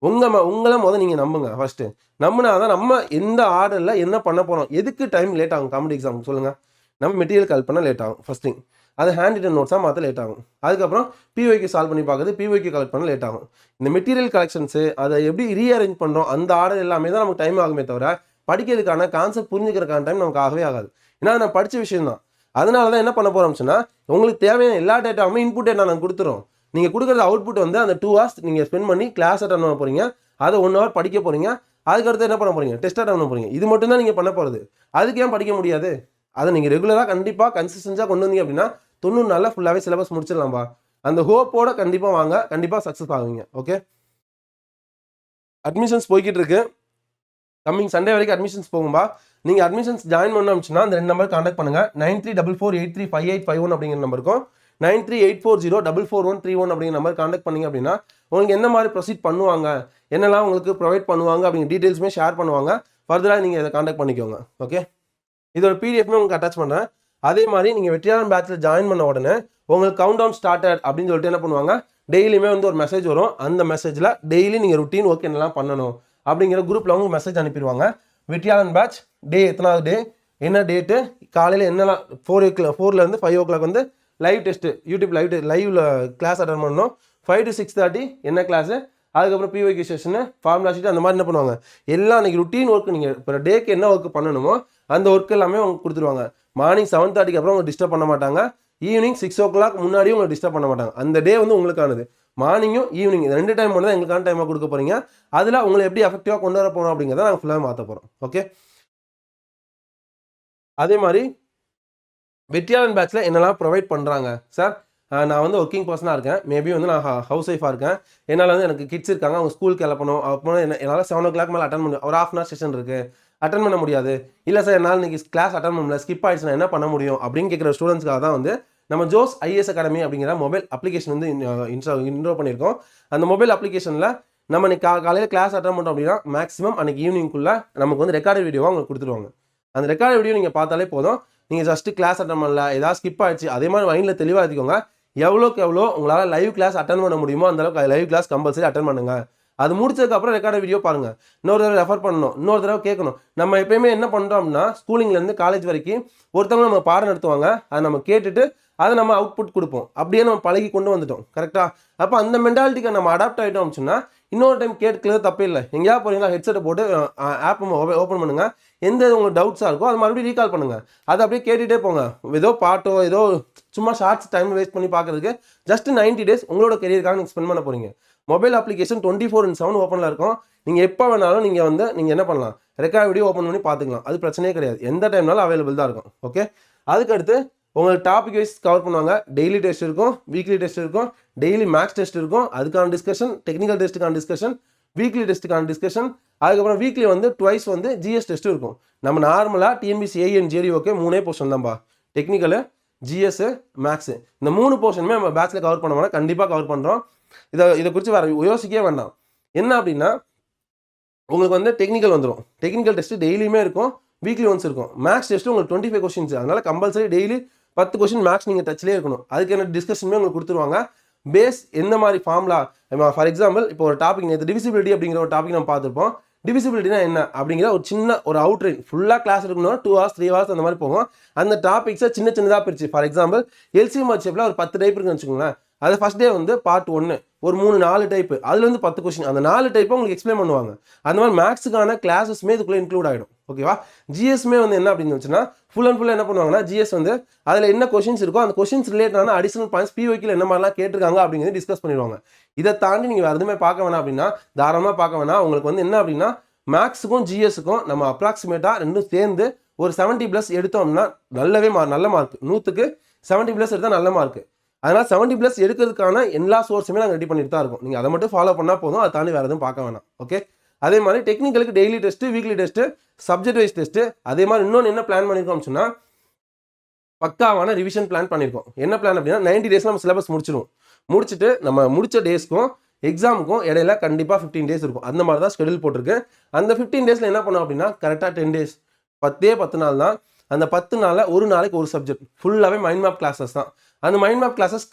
உங்களை நீங்கள் நம்புங்க. ஃபஸ்ட்டு நம்பினா தான் நம்ம எந்த ஆர்டரில் என்ன பண்ண போகிறோம். எதுக்கு டைம் லேட் ஆகும் காம்படி எக்ஸாமுக்கு சொல்லுங்கள்? நம்ம மெட்டீரியல் கலெக்ட் பண்ண லேட் ஆகும். ஃபஸ்ட் திங் அது ஹேண்ட் ரிட்டன் நோட்ஸாக மாற்ற லேட் ஆகும். அதுக்கப்புறம் பிஒய்க்கு சால்வ் பண்ணி பார்க்குறது, பிஒய்க்கு கலெக்ட் பண்ண லேட் ஆகும். இந்த மெட்டீரியல் கலெக்ஷன்ஸு அதை எப்படி ரீஅரேஞ்ச் பண்ணுறோம், அந்த ஆர்டர் எல்லாமே தான் நமக்கு டைம் ஆகுமே தவிர படிக்கிறதுக்கான கான்செப்ட் புரிஞ்சுக்கிறதுக்கான டைம் நமக்கு ஆகவே ஆகாது. ஏன்னா நான் படித்த விஷயம் தான். அதனால தான் என்ன பண்ண போகிறோம்னு சொன்னால், உங்களுக்கு தேவையான எல்லா டேட்டாவுமே இன்புட் டேட்டா நாங்கள் கொடுத்துறோம். நீங்கள் கொடுக்குறது அவுட்புட் வந்து அந்த 2 hours நீங்கள் ஸ்பெண்ட் பண்ணி கிளாஸ் அட்டன் பண்ண போகிறீங்க, அதை 1 hour படிக்க போகிறீங்க, அதுக்கடுத்து என்ன பண்ண போகிறீங்க, டெஸ்ட் அட்டன் பண்ண போகிறீங்க. இது மட்டும் தான் நீங்கள் பண்ண போகிறது. அதுக்கு ஏன் படிக்க முடியாது? அதை நீங்கள் ரெகுலராக கண்டிப்பாக கன்சிஸ்டன்ஸாக கொண்டு வந்தீங்க அப்படின்னா 90 நாளில் ஃபுல்லாகவே சிலபஸ் முடிச்சிடலாம்பா. அந்த ஹோப்போட கண்டிப்பாக வாங்க, கண்டிப்பாக சக்ஸஸ் ஆகுவீங்க. ஓகே, அட்மிஷன்ஸ் போய்கிட்டு இருக்கு. கம்மிங் சண்டே வரைக்கும் அட்மிஷன்ஸ் போகும்பா. நீங்கள் அட்மிஷன்ஸ் ஜாயின் பண்ணோம்னா அந்த 2 நம்பர் கான்டாக்ட் பண்ணுங்கள். 9344835851 அப்படிங்கிற நம்பருக்கும் 9384044131 அப்படிங்கிற நம்பர் கான்டாக்ட் பண்ணிங்க அப்படின்னா உங்களுக்கு எந்த மாதிரி ப்ரொசீட் பண்ணுவாங்க, என்னெல்லாம் உங்களுக்கு ப்ரொவைட் பண்ணுவாங்க அப்படிங்கிற டீட்டெயில்ஸுமே ஷேர் பண்ணுவாங்க. ஃபர்தராக நீங்கள் இதை கான்டாக்ட் பண்ணிக்கோங்க. ஓகே, இதோட பிடிஎஃப்மே உங்களுக்கு அட்டாச் பண்ணுறேன். அதே மாதிரி நீங்கள் வெற்றியாளன் பேட்சில் ஜாயின் பண்ண உடனே உங்களுக்கு கவுண்ட் டவுன் ஸ்டார்டட் அப்படின்னு சொல்லிட்டு என்ன பண்ணுவாங்க, டெய்லியுமே வந்து ஒரு மெசேஜ் வரும். அந்த மெசேஜில் டெய்லி நீங்கள் ருட்டீன் ஒர்க் என்னெல்லாம் பண்ணணும் அப்படிங்கிற குரூப்பில் அவங்க மெசேஜ் அனுப்பிடுவாங்க. வெற்றியாளன் பேட்ச் டே எத்தனாவது டே, என்ன டேட்டு, காலையில் என்னெல்லாம் 4 5 o'clock வந்து லைவ் டெஸ்ட்டு, யூடியூப் லைவ்ல கிளாஸ் அட்டன் பண்ணணும். 5 to 6:30 என்ன கிளாஸு, அதுக்கப்புறம் பிஒய்க்கு செஷனு, ஃபார்முலா ஷீட், அந்த மாதிரி என்ன பண்ணுவாங்க, எல்லாம் அன்றைக்கி ருட்டீன் ஒர்க். நீங்கள் இப்போ டேக்கு என்ன ஒர்க் பண்ணணுமோ அந்த ஒர்க் எல்லாமே அவங்க கொடுத்துருவாங்க. மார்னிங் 7:30க்கு அப்புறம் அவங்க டிஸ்டர்ப் பண்ண மாட்டாங்க. ஈவினிங் 6 o'clock முன்னாடியும் உங்களை டிஸ்டர்ப் பண்ண மாட்டாங்க. அந்த டே வந்து உங்களுக்கானது. மார்னிங்கும் ஈவினிங் 2 டைம் மட்டும் தான் எங்களுக்கான டைமாக கொடுக்க போகிறீங்க. அதில் உங்களை எப்படி எஃபெக்டிவாக கொண்டு வர போகிறோம் அப்படிங்கிறத நாங்கள் ஃபுல்லாக மாற்ற போகிறோம். ஓகே, அதே மாதிரி வெற்றியாளன் பேட்சில் என்னெல்லாம் ப்ரொவைட் பண்ணுறாங்க சார். நான் வந்து ஒர்க்கிங் பர்சனாக இருக்கேன். மேபி வந்து நான் ஹவுஸ் ஒய்ஃபாக இருக்கேன். என்னால் வந்து எனக்கு கிட்ஸ் இருக்காங்க, அவங்க ஸ்கூலுக்கு கிளப்பணும். அப்போ என்னால் 7 o'clock மேலே அட்டன் பண்ண ஒரு 1/2 hour செஷன் இருக்குது, அட்டன் பண்ண முடியாது. இல்லை சார் என்னால் இன்றைக்கி கிளாஸ் அட்டன் பண்ணல, ஸ்கிப் ஆகிடுச்சு, நான் என்ன பண்ண முடியும் அப்படின்னு கேட்குற ஸ்டூடெண்ட்ஸ்க்காக தான் வந்து நம்ம ஜோஸ் ஐஏஎஸ் அகாடமி அப்படிங்கிற மொபைல் அப்ளிகேஷன் வந்து இன்ட்ரோ பண்ணியிருக்கோம். அந்த மொபைல் அப்ளிகேஷனில் நம்ம இன்னைக்கு காலையில் கிளாஸ் அட்டன் பண்ணோம் அப்படின்னா மேக்ஸிமம் அன்றைக்கி ஈவினிங்குள்ளே நமக்கு வந்து ரெக்கார்டு வீடியோவாக உங்களுக்கு கொடுத்துருவாங்க. அந்த ரெக்கார்டு வீடியோ நீங்கள் பார்த்தாலே போதும். நீங்கள் ஜஸ்ட்டு கிளாஸ் அட்டன் பண்ணல, ஏதாவது ஸ்கிப் ஆகிடுச்சு, அதே மாதிரி மைண்டில் தெளிவாக எடுத்துக்கோங்க. எவ்வளோக்கு எவ்வளோ உங்களால் லைவ் கிளாஸ் அட்டன் பண்ண முடியுமோ அந்தளவுக்கு லைவ் கிளாஸ் கம்பல்சரி அட்டன் பண்ணுங்கள். அது முடிச்சதுக்கப்புறம் ரெக்கார்டு வீடியோ பாருங்கள். இன்னொரு தடவை ரெஃபர் பண்ணணும், இன்னொரு தடவை கேட்கணும். நம்ம எப்பயுமே என்ன பண்ணுறோம் அப்படின்னா ஸ்கூலிங்லேருந்து காலேஜ் வரைக்கும் ஒருத்தவங்க நம்ம பாடம் நடத்துவாங்க, அதை நம்ம கேட்டுட்டு அதை நம்ம அவுட்புட் கொடுப்போம். அப்படியே நம்ம பழகி கொண்டு வந்துட்டோம். கரெக்டாக? அப்போ அந்த மென்டாலிட்டிக்கு நம்ம அடாப்ட் ஆகிட்டோம் சொன்னால் இன்னொரு டைம் கேட்கறது தப்பே இல்லை. எங்கேயா போகிறீங்களா ஹெட்செட்டை போட்டு ஆப் ஓப்பன் பண்ணுங்கள். எந்த உங்களுக்கு டவுட்ஸாக இருக்கோ அது மறுபடியும் ரீகால் பண்ணுங்கள். அதை அப்படியே கேட்டுகிட்டே போங்க. ஏதோ பாட்டோ ஏதோ சும்மா ஷார்ட்ஸ் டைம் வேஸ்ட் பண்ணி பார்க்குறதுக்கு ஜஸ்ட் 90 days உங்களோட கெரியருக்காக நீங்கள் ஸ்பெண்ட் பண்ண போகிறீங்க. மொபைல் அப்ளிகேஷன் 24/7 ஓப்பனில் இருக்கும். நீங்கள் எப்போ வேணாலும் நீங்கள் என்ன பண்ணலாம், ரெக்கார்ட் வீடியோ ஓப்பன் பண்ணி பார்த்துக்கலாம். அது பிரச்சனையே கிடையாது. எந்த டைம்னாலும் அவைலபிள் தான் இருக்கும். ஓகே, அதுக்கடுத்து உங்களுக்கு டாபிக் வைஸ் கவர் பண்ணுவாங்க. டெய்லி டெஸ்ட் இருக்கும், வீக்லி டெஸ்ட் இருக்கும், டெய்லி மேக்ஸ் டெஸ்ட் இருக்கும், அதுக்கான டிஸ்கஷன், டெக்னிக்கல் டெஸ்ட்டுக்கான டிஸ்கஷன், வீக்லி டெஸ்ட்டுக்கான டிஸ்கஷன், அதுக்கப்புறம் வீக்லி வந்து ட்வைஸ் வந்து ஜிஎஸ் டெஸ்ட்டும் இருக்கும். நம்ம நார்மலாக டிஎன்பிசி ஏஎன் ஜேடிஓக்கு 3 போர்ஷன் தான்ப்பா, டெக்னிக்கலு, ஜிஎஸ், மேக்ஸு. இந்த 3 போர்ஷனுமே நம்ம பேட்சில் கவர் பண்ணுவோம்னா கண்டிப்பாக கவர் பண்ணுறோம். இதை குறித்து வேறு யோசிக்கவே வேண்டாம். என்ன அப்படின்னா உங்களுக்கு வந்து டெக்னிக்கல் வந்துடும். டெக்னிக்கல் டெஸ்ட்டு டெய்லியுமே இருக்கும், வீக்லி ஒன்ஸ் இருக்கும். மேக்ஸ் டெஸ்ட்டு உங்களுக்கு 25 questions. அதனால் கம்பல்சரி டெய்லி 10 question மேக்ஸ் நீங்கள் டச்லேயே இருக்கணும். அதுக்கு என்ன டிஸ்கஷனுமே உங்களுக்கு கொடுத்துருவாங்க. பேஸ் எந்த மாதிரி ஃபார்முலா, ஃபார் எக்ஸாம்பிள் இப்போ ஒரு டாபிக் நேற்று டிவிசிபிலிட்டி அப்படிங்கிற ஒரு டாபிக் நம்ம பார்த்துருப்போம். டிவிசிபிலிட்டினா என்ன அப்படிங்கிற ஒரு சின்ன ஒரு அவுட்லைன், ஃபுல்லாக கிளாஸ் இருக்கணும் 2 hours 3 hours அந்த மாதிரி போகும். அந்த டாபிக்ஸை சின்னதாக பிரிச்சு, ஃபார் எக்ஸாம்பிள் எல்சிஎம் ஹெச்எஃப்ல ஒரு 10 டைப் இருக்குன்னு வச்சுக்கோங்களேன். அது ஃபஸ்ட் டே வந்து பார்ட் 1 ஒரு 3-4 டைப்பு, அதுலேருந்து 10 question. அந்த 4 டைப்பை உங்களுக்கு எக்ஸ்பிளைன் பண்ணுவாங்க. அந்த மாதிரி மேக்ஸுக்கான கிளாஸஸ்மே இதுக்குள்ளே இன்க்ளூட் ஆகிடும். ஓகேவா? ஜிஎஸ்மே வந்து என்ன அப்படின்னு வச்சுன்னா ஃபுல் அண்ட் ஃபுல்லாக என்ன பண்ணுவாங்கன்னா ஜிஎஸ் வந்து அதில் என்ன கொஷின்ஸ் இருக்கோ அந்த கொஷின்ஸ் ரிலேட்டடான அடிஷனல் பாயிண்ட்ஸ் பிஒய்க்கில் என்ன மாதிரிலாம் கேட்டிருக்காங்க அப்படிங்கிறது டிஸ்கஸ் பண்ணிடுவாங்க. இதை தாண்டி நீங்கள் வேறு எதுவுமே பார்க்க வேணாம் அப்படின்னா தாராளமாக பார்க்க வேணாம். உங்களுக்கு வந்து என்ன அப்படின்னா மேக்ஸுக்கும் ஜிஎஸ்ஸுக்கும் நம்ம அப்ராக்சிமேட்டாக ரெண்டும் சேர்ந்து ஒரு 70+ எடுத்தோம்னா நல்ல மார்க். 100க்கு 70+ எடுத்தால் நல்ல மார்க். அதனால் 70+ எடுக்கிறதுக்கான எல்லா சோர்ஸுமே நாங்கள் ரெடி பண்ணிட்டு தான் இருக்கோம். நீங்கள் அதை மட்டும் ஃபாலோ பண்ணால் போதும், அதை தாண்டி வேறு எதுவும் பார்க்க வேணாம். ஓகே, அதே மாதிரி டெக்னிக்கலுக்கு daily test, weekly test, subject wise test. அதே மாதிரி இன்னொன்று என்ன பிளான் பண்ணியிருக்கோம் சொன்னால் பக்காவான ரிவிஷன் பிளான் பண்ணியிருக்கோம். என்ன பிளான் அப்படின்னா 90 days நம்ம சிலபஸ் முடிச்சுட்டு நம்ம முடித்த டேஸ்க்கும் எக்ஸாமுக்கும் இடையில கண்டிப்பாக 15 days இருக்கும். அந்த மாதிரி தான் ஷெடியூல் போட்டிருக்கு. அந்த 15 days என்ன பண்ணோம் அப்படின்னா கரெக்டாக 10 days 10 நாள் தான். அந்த 10 நாளில் ஒரு நாளைக்கு ஒரு சப்ஜெக்ட் ஃபுல்லாகவே மைண்ட் மேப் கிளாஸஸ் தான். அந்த மைண்ட் மேப் கிளாஸஸ்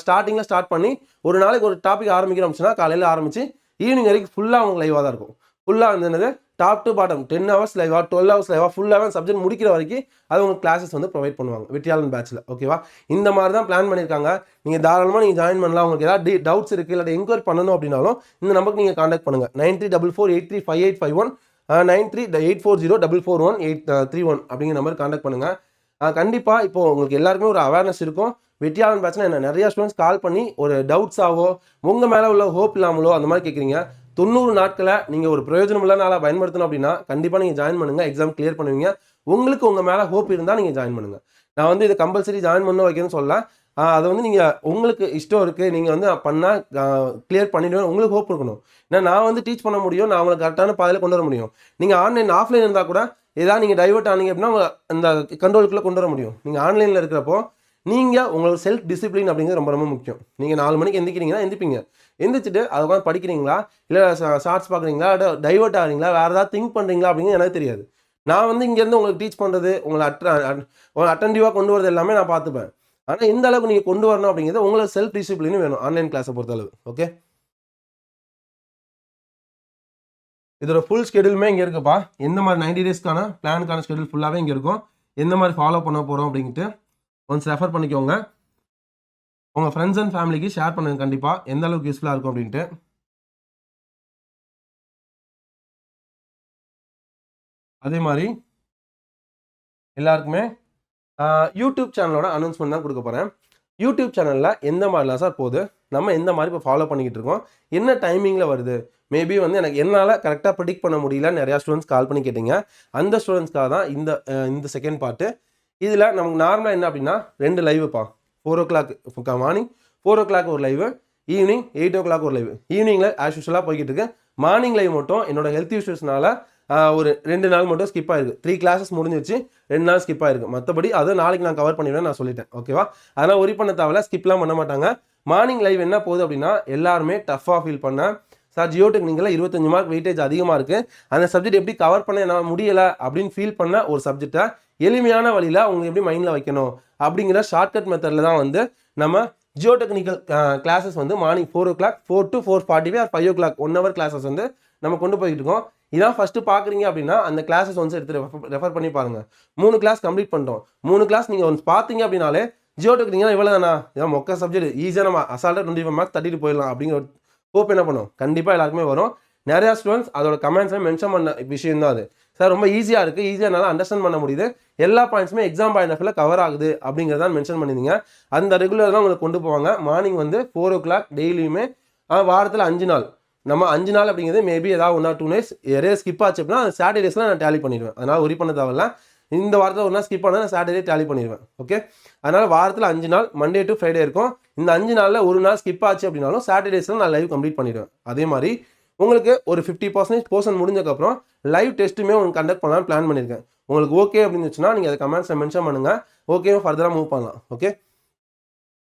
ஸ்டார்டிங்கில் ஸ்டார்ட் பண்ணி ஒரு நாளைக்கு ஒரு டாபிக் ஆரம்பிக்கிறோம்னா காலையில் ஆரம்பித்து ஈவினிங் வரைக்கும் ஃபுல்லாக அவங்க லைவாக தான் இருக்கும். ஃபுல்லாக வந்து என்னது டாப் டு பாட்டம் 10 hours லைவாக 12 hours லைவாக ஃபுல்லாகவே சப்ஜெக்ட் முடிக்கிற வரைக்கும் அது உங்களுக்கு கிளாஸஸ் வந்து ப்ரொவைட் பண்ணுவாங்க வெற்றியாளன் பேட்சில். ஓகேவா? இந்த மாதிரி தான் பிளான் பண்ணியிருக்காங்க. நீங்கள் தாராளமாக நீங்கள் ஜாயின் பண்ணலாம். உங்களுக்கு ஏதாவது டவுட்ஸ் இருக்குது இல்லை என்கொயரி பண்ணணும் அப்படின்னாலும் இந்த நம்பருக்கு நீங்கள் கான்டாக்ட் பண்ணுங்கள். 9344835851 9384044131 அப்படிங்கிற நம்பர் கான்டாக்ட் பண்ணுங்கள். கண்டிப்பாக இப்போது உங்களுக்கு எல்லாருக்குமே ஒரு அவேர்னஸ் இருக்கும். வெற்றியாளன் பேட்ச்னா என்ன, நிறையா ஸ்டூடெண்ட்ஸ் கால் பண்ணி ஒரு டவுட்ஸாவோ உங்கள் மேலே உள்ள ஹோப் இல்லாமலோ அந்த மாதிரி கேட்குறீங்க. 90 நாட்களை நீங்கள் ஒரு பிரயோஜனமுள்ள நாளாக பயன்படுத்தணும் அப்படின்னா கண்டிப்பாக நீங்கள் ஜாயின் பண்ணுங்கள். எக்ஸாம் கிளியர் பண்ணுவீங்க. உங்களுக்கு உங்கள் மேலே ஹோப் இருந்தால் நீங்கள் ஜாயின் பண்ணுங்கள். நான் வந்து இதை கம்பல்சரி ஜாயின் பண்ண வைக்கணும்னு சொல்ல, அதை வந்து நீங்கள் உங்களுக்கு இஷ்டம் இருக்குது, நீங்கள் வந்து பண்ணால் கிளியர் பண்ணிவிடுவேன், உங்களுக்கு ஹோப் இருக்கணும். ஏன்னா நான் வந்து டீச் பண்ண முடியும், நான் உங்களுக்கு கரெக்டான பாதையில் கொண்டு வர முடியும். நீங்கள் ஆஃப்லைன் இருந்தால் கூட ஏதாவது நீங்கள் டைவர்ட் ஆனீங்க அப்படின்னா அந்த கண்ட்ரோலுக்குள்ளே கொண்டு வர முடியும். நீங்கள் ஆன்லைனில் இருக்கிறப்போ நீங்கள் உங்களுக்கு செல்ஃப் டிசிப்ளின் அப்படிங்கிறது ரொம்ப ரொம்ப முக்கியம். நீங்கள் 4 மணிக்கு எந்திரிக்கிறீங்கன்னா எந்திரிச்சிட்டு அதை உட்காந்து படிக்கிறீங்களா, இல்லை ஷார்ட்ஸ் பார்க்குறீங்களா, டைவர்ட் ஆகிறீங்களா, வேறு ஏதாவது திங்க் பண்ணுறீங்களா அப்படிங்கிறது எனக்கு தெரியாது. நான் வந்து இங்கேருந்து உங்களுக்கு டீச் பண்ணுறது, உங்களை அட்டன்டிவாக கொண்டு வரது எல்லாமே நான் பார்த்துப்பேன். ஆனால் எந்த அளவுக்கு நீங்கள் கொண்டு வரணும் அப்படிங்கிறது உங்களுக்கு செல்ஃப் டிசிப்ளினும் வேணும் ஆன்லைன் கிளாஸை பொறுத்தளவு. ஓகே, இதோட ஃபுல் ஸ்கெடியூலுமே இங்கே இருக்குப்பா. எந்த மாதிரி 90 டேஸ்க்கான பிளானுக்கான ஸ்கெடியூல் ஃபுல்லாகவே இங்கே இருக்கும். எந்த மாதிரி ஃபாலோ பண்ண போகிறோம் அப்படின்ட்டு ஒன்ஸ் ரெஃபர் பண்ணிக்கோங்க. உங்கள் ஃப்ரெண்ட்ஸ் அண்ட் ஃபேமிலிக்கு ஷேர் பண்ணுங்க கண்டிப்பாக, எந்த அளவுக்கு யூஸ்ஃபுல்லாக இருக்கும் அப்படின்ட்டு. அதே மாதிரி எல்லாருக்குமே யூடியூப் சேனலோட அனௌன்ஸ்மெண்ட் தான் கொடுக்க போகிறேன். யூடியூப் சேனலில் எந்த மாதிரிலாம் சார் போகுது, நம்ம எந்த மாதிரி இப்போ ஃபாலோ பண்ணிக்கிட்டு இருக்கோம், என்ன டைமிங்கில் வருது, மேபி வந்து எனக்கு என்னால் கரெக்டாக ப்ரிடிக்ட் பண்ண முடியல, நிறையா ஸ்டூடெண்ட்ஸ் கால் பண்ணி கேட்டிங்க. அந்த ஸ்டூடெண்ட்ஸ்க்காக தான் இந்த செகண்ட் பார்ட்டு. இதில் நமக்கு நார்மலாக என்ன அப்படின்னா 2 லைவுப்பா. 4 o'clock மார்னிங் 4 o'clock ஒரு லைவு, ஈவினிங் 8 o'clock ஒரு லைவு. ஈவினிங்கில் ஆஸ் யூஷுவலாக போய்கிட்டு இருக்கு. மார்னிங் லைவ் மட்டும் என்னோட ஹெல்த் இஷ்யூஸ்னால ஒரு 2 நாள் மட்டும் ஸ்கிப் ஆயிருக்கு. 3 classes முடிஞ்சிச்சு, 2 நாள் ஸ்கிப் ஆயிருக்கு. மற்றபடி அதை நாளைக்கு நான் கவர் பண்ணிடுவேன் நான் சொல்லிட்டேன். ஓகேவா? அதனால் ஒரி பண்ண தேவையில்ல, ஸ்கிப்லாம் பண்ண மாட்டாங்க. மார்னிங் லைவ் என்ன போகுது அப்படின்னா எல்லாருமே டஃப்பாக ஃபீல் பண்ண சார் ஜியோ டெக்னிக்கலில் 25 மார்க் வெயிட்டேஜ் அதிகமாக இருக்குது, அந்த சப்ஜெக்ட் எப்படி கவர் பண்ண என்னால் முடியலை அப்படின்னு ஃபீல் பண்ண ஒரு சப்ஜெக்டை எளிமையான வழியில் அவங்க எப்படி மைண்டில் வைக்கணும் அப்படிங்கிற ஷார்ட்கட் மெத்தடில் தான் வந்து நம்ம ஜியோ டெக்னிக்கல் கிளாஸஸ் வந்து morning 4 o'clock 4 to 4:45 or 5 o'clock 1 hour classes வந்து நம்ம கொண்டு போயிட்டு இருக்கோம். இதான் ஃபஸ்ட்டு பார்க்குறீங்க அப்படின்னா அந்த கிளாஸஸ் வந்து எடுத்து ரெஃபர் பண்ணி பாருங்கள். 3 கிளாஸ் கம்ப்ளீட் பண்ணிட்டோம். 3 கிளாஸ் நீங்கள் ஒன்ஸ் பார்த்தீங்க அப்படின்னாலே ஜியோ டெக்னிக்கல் இவ்வளோ தானா, இதான் மொக்க சப்ஜெக்ட், ஈஸியாக நம்ம அசால்ட்டாக 25 மார்க்ஸ் தட்டிட்டு போயிடலாம் அப்படிங்கிற ஹோப் என்ன பண்ணும் கண்டிப்பாக எல்லாருக்குமே வரும். நிறையா ஸ்டூடெண்ட்ஸ் அதோட கமெண்ட்ஸை மென்ஷன் பண்ண விஷயம் தான் அது. சார் ரொம்ப ஈஸியாக இருக்குது, ஈஸியாக என்னால் அண்டர்ஸ்டாண்ட் பண்ண முடியுது, எல்லா பாயிண்ட்ஸுமே எக்ஸாம் பாயிண்ட் ஆஃப்ல கவர் ஆகுது அப்படிங்கிறதான் மென்ஷன் பண்ணியிருந்தீங்க. அந்த ரெகுலர் தான் உங்களுக்கு கொண்டு போவாங்க. மார்னிங் வந்து 4 o'clock டெய்லியுமே, வாரத்தில் 5 நாள். நம்ம 5 நாள் அப்படிங்கிறது மேபி ஏதாவது 1 or 2 days நிறைய ஸ்கிப் ஆச்சு அப்படின்னா அந்த சாட்டர்டேஸில் நான் டேலி பண்ணிடுவேன். அதனால் ஒரி பண்ண தேவையில்ல. இந்த வாரத்தில் 1 நாள் ஸ்கிப் பண்ணால் நான் சாட்டர்டே டேலி பண்ணிடுவேன். ஓகே, அதனால் வாரத்தில் 5 நாள் மண்டே டு ஃப்ரைடே இருக்கும். இந்த 5 நாளில் 1 நாள் ஸ்கிப் ஆச்சு அப்படின்னாலும் சாட்டர்டேஸில் நான் லைவ் கம்ப்ளீட் பண்ணிடுவேன். அதே மாதிரி உங்களுக்கு ஒரு 50% போர்ஷன் முடிஞ்சக்கப்புறம் லைவ் டெஸ்ட்டுமே உங்களுக்கு கண்டக்ட் பண்ணலாம்னு பிளான் பண்ணியிருக்கேன். உங்களுக்கு ஓகே அப்படின்னு வச்சுன்னா நீங்கள் அதை கமெண்ட்ஸில் மென்ஷன் பண்ணுங்கள். ஓகே, ஃபர்தராக மூவ் பண்ணலாம். ஓகே,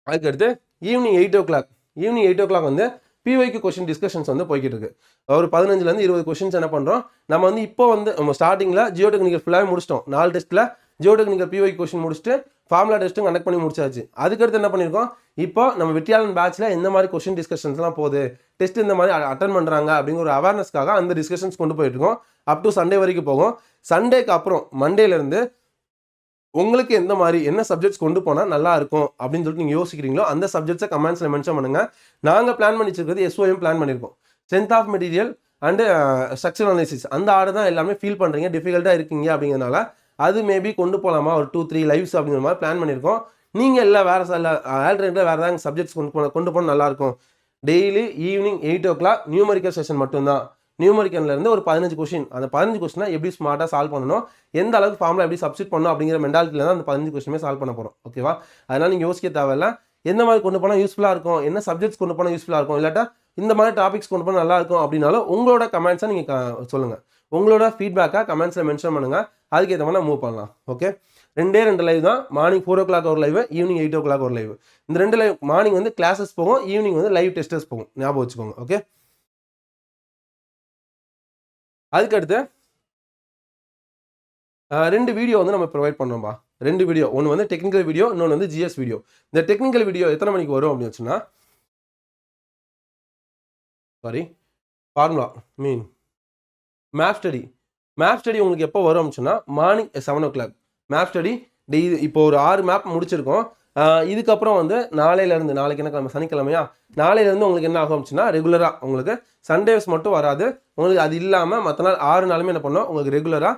அதுக்கடுத்து ஈவினிங் 8 o'clock வந்து பிஒய்க்கு கொஸ்டின் டிஸ்கஷன்ஸ் வந்து போய்கிட்டு இருக்கு. ஒரு 15லேருந்து 20 கொஸ்டின்ஸ் என்ன பண்ணுறோம் நம்ம வந்து இப்போ வந்து நம்ம ஸ்டார்டிங்கில் ஜியோ டெக்னிக்கல் ஃபுல்லாகவே முடிச்சிட்டோம். 4 டெஸ்ட்டில் ஜியோ டெக்னிக்கல் பிஒய் கொஸ்டின் முடிச்சுட்டு ஃபார்முலா டெஸ்ட்டும் கண்டக்ட் பண்ணி முடிச்சாச்சு. அதுக்கடுத்து என்ன பண்ணியிருக்கோம், இப்போ நம்ம வெற்றியாளன் பேட்சில் எந்த மாதிரி கொஸ்டின் டிஸ்கஷன்ஸ்லாம் போகுது, டெஸ்ட் இந்த மாதிரி அட்டன் பண்ணுறாங்க அப்படிங்கிற ஒரு அவேர்னஸ்க்காக அந்த டிஸ்கஷன்ஸ் கொண்டு போயிட்டு இருக்கோம். அப் டு சண்டே வரைக்கும் போகும். சண்டேக்கு அப்புறம் மண்டேலேருந்து உங்களுக்கு எந்த மாதிரி என்ன சப்ஜெக்ட்ஸ் கொண்டு போனால் நல்லா இருக்கும் அப்படின்னு சொல்லிட்டு நீங்கள் யோசிக்கிறீங்களோ அந்த சப்ஜெக்ட்ஸை கமெண்ட்ஸில் மென்ஷன் பண்ணுங்கள். நாங்கள் பிளான் பண்ணி வச்சிருக்கிறது SOM பிளான் பண்ணியிருக்கோம். Strength of material and structure analysis. அந்த ஆர்டர் தான் எல்லாமே ஃபீல் பண்ணுறீங்க, டிஃபிகல்ட்டாக இருக்கீங்க அப்படிங்கிறதுனால அது மேபி கொண்டு போகலாமா ஒரு 2-3 லைவ்ஸ் அப்படிங்கிற மாதிரி பிளான் பண்ணியிருக்கோம். நீங்கள் இல்லை வேறு ஆல்டர்னேட்டில் வேறு ஏதாவது சப்ஜெக்ட்ஸ் கொண்டு போனால் நல்லாயிருக்கும். Daily evening 8 o'clock numerical session மட்டும்தான். நியூமரிக்கன்லேருந்து ஒரு 15 கொஸ்டின், அந்த 15 கொஸ்டினை எப்படி ஸ்மார்ட்டாக சால்வ் பண்ணணும், எந்த அளவுக்கு ஃபார்முலா எப்படி சப்ஸ்டிட் பண்ணணும் அப்படிங்கிற மென்டாலிட்டியில் தான் அந்த 15 கொஸ்டினுமே சால்வ் பண்ண போகிறோம். ஓகேவா? அதனால் நீங்கள் யோசிக்க தேவையில்ல, எந்த மாதிரி கொண்டு போனால் யூஸ்ஃபுல்லாக இருக்கும், என்ன சப்ஜெக்ட்ஸ் கொண்டு போனால் யூஸ்ஃபுல்லாக இருக்கும், இல்லாட்டா இந்த மாதிரி டாபிக்ஸ் கொண்டு போனால் நல்லா இருக்கும் அப்படின்னாலும் உங்களோட கமெண்ட்ஸை நீங்கள் சொல்லுங்கள். உங்களோட ஃபீட்பேக்காக கமெண்ட்ஸில் மென்ஷன் பண்ணுங்கள். அதுக்கேற்ற மாதிரி மூவ் பண்ணலாம். ஓகே, 2 லைவ் தான். மார்னிங் 4 o'clock ஒரு லைவ், ஈவினிங் 8 o'clock ஒரு லைவ். இந்த 2 லைவ் மார்னிங் வந்து கிளாஸஸ் போகும், ஈவினிங் வந்து லைவ் டெஸ்டர்ஸ் போகும். ஞாபகம் வச்சுக்கோங்க. ஓகே, அதுக்கடுத்து 2 வீடியோ வந்து நம்ம ப்ரொவைட் பண்ணுறோம்பா. 2 வீடியோ, ஒன்று வந்து டெக்னிக்கல் வீடியோ, இன்னொன்று வந்து GS வீடியோ. இந்த டெக்னிக்கல் வீடியோ எத்தனை மணிக்கு வரும் அப்படின்னு வச்சுன்னா, ஃபார்முலா மேப் ஸ்டடி உங்களுக்கு எப்போ வரும் அப்படின்னா morning 7 o'clock. Map study daily இப்போ ஒரு 6 மேப் முடிச்சிருக்கோம். இதுக்கப்புறம் வந்து நாளையிலேருந்து, நாளைக்கு என்ன கிழமை, சனிக்கிழமையா, நாளையிலேருந்து உங்களுக்கு என்ன ஆகும் அப்படின்னா ரெகுலராக உங்களுக்கு சண்டேஸ் மட்டும் வராது. உங்களுக்கு அது இல்லாமல் மற்ற நாள் 6 நாளுமே என்ன பண்ணோம் உங்களுக்கு ரெகுலராக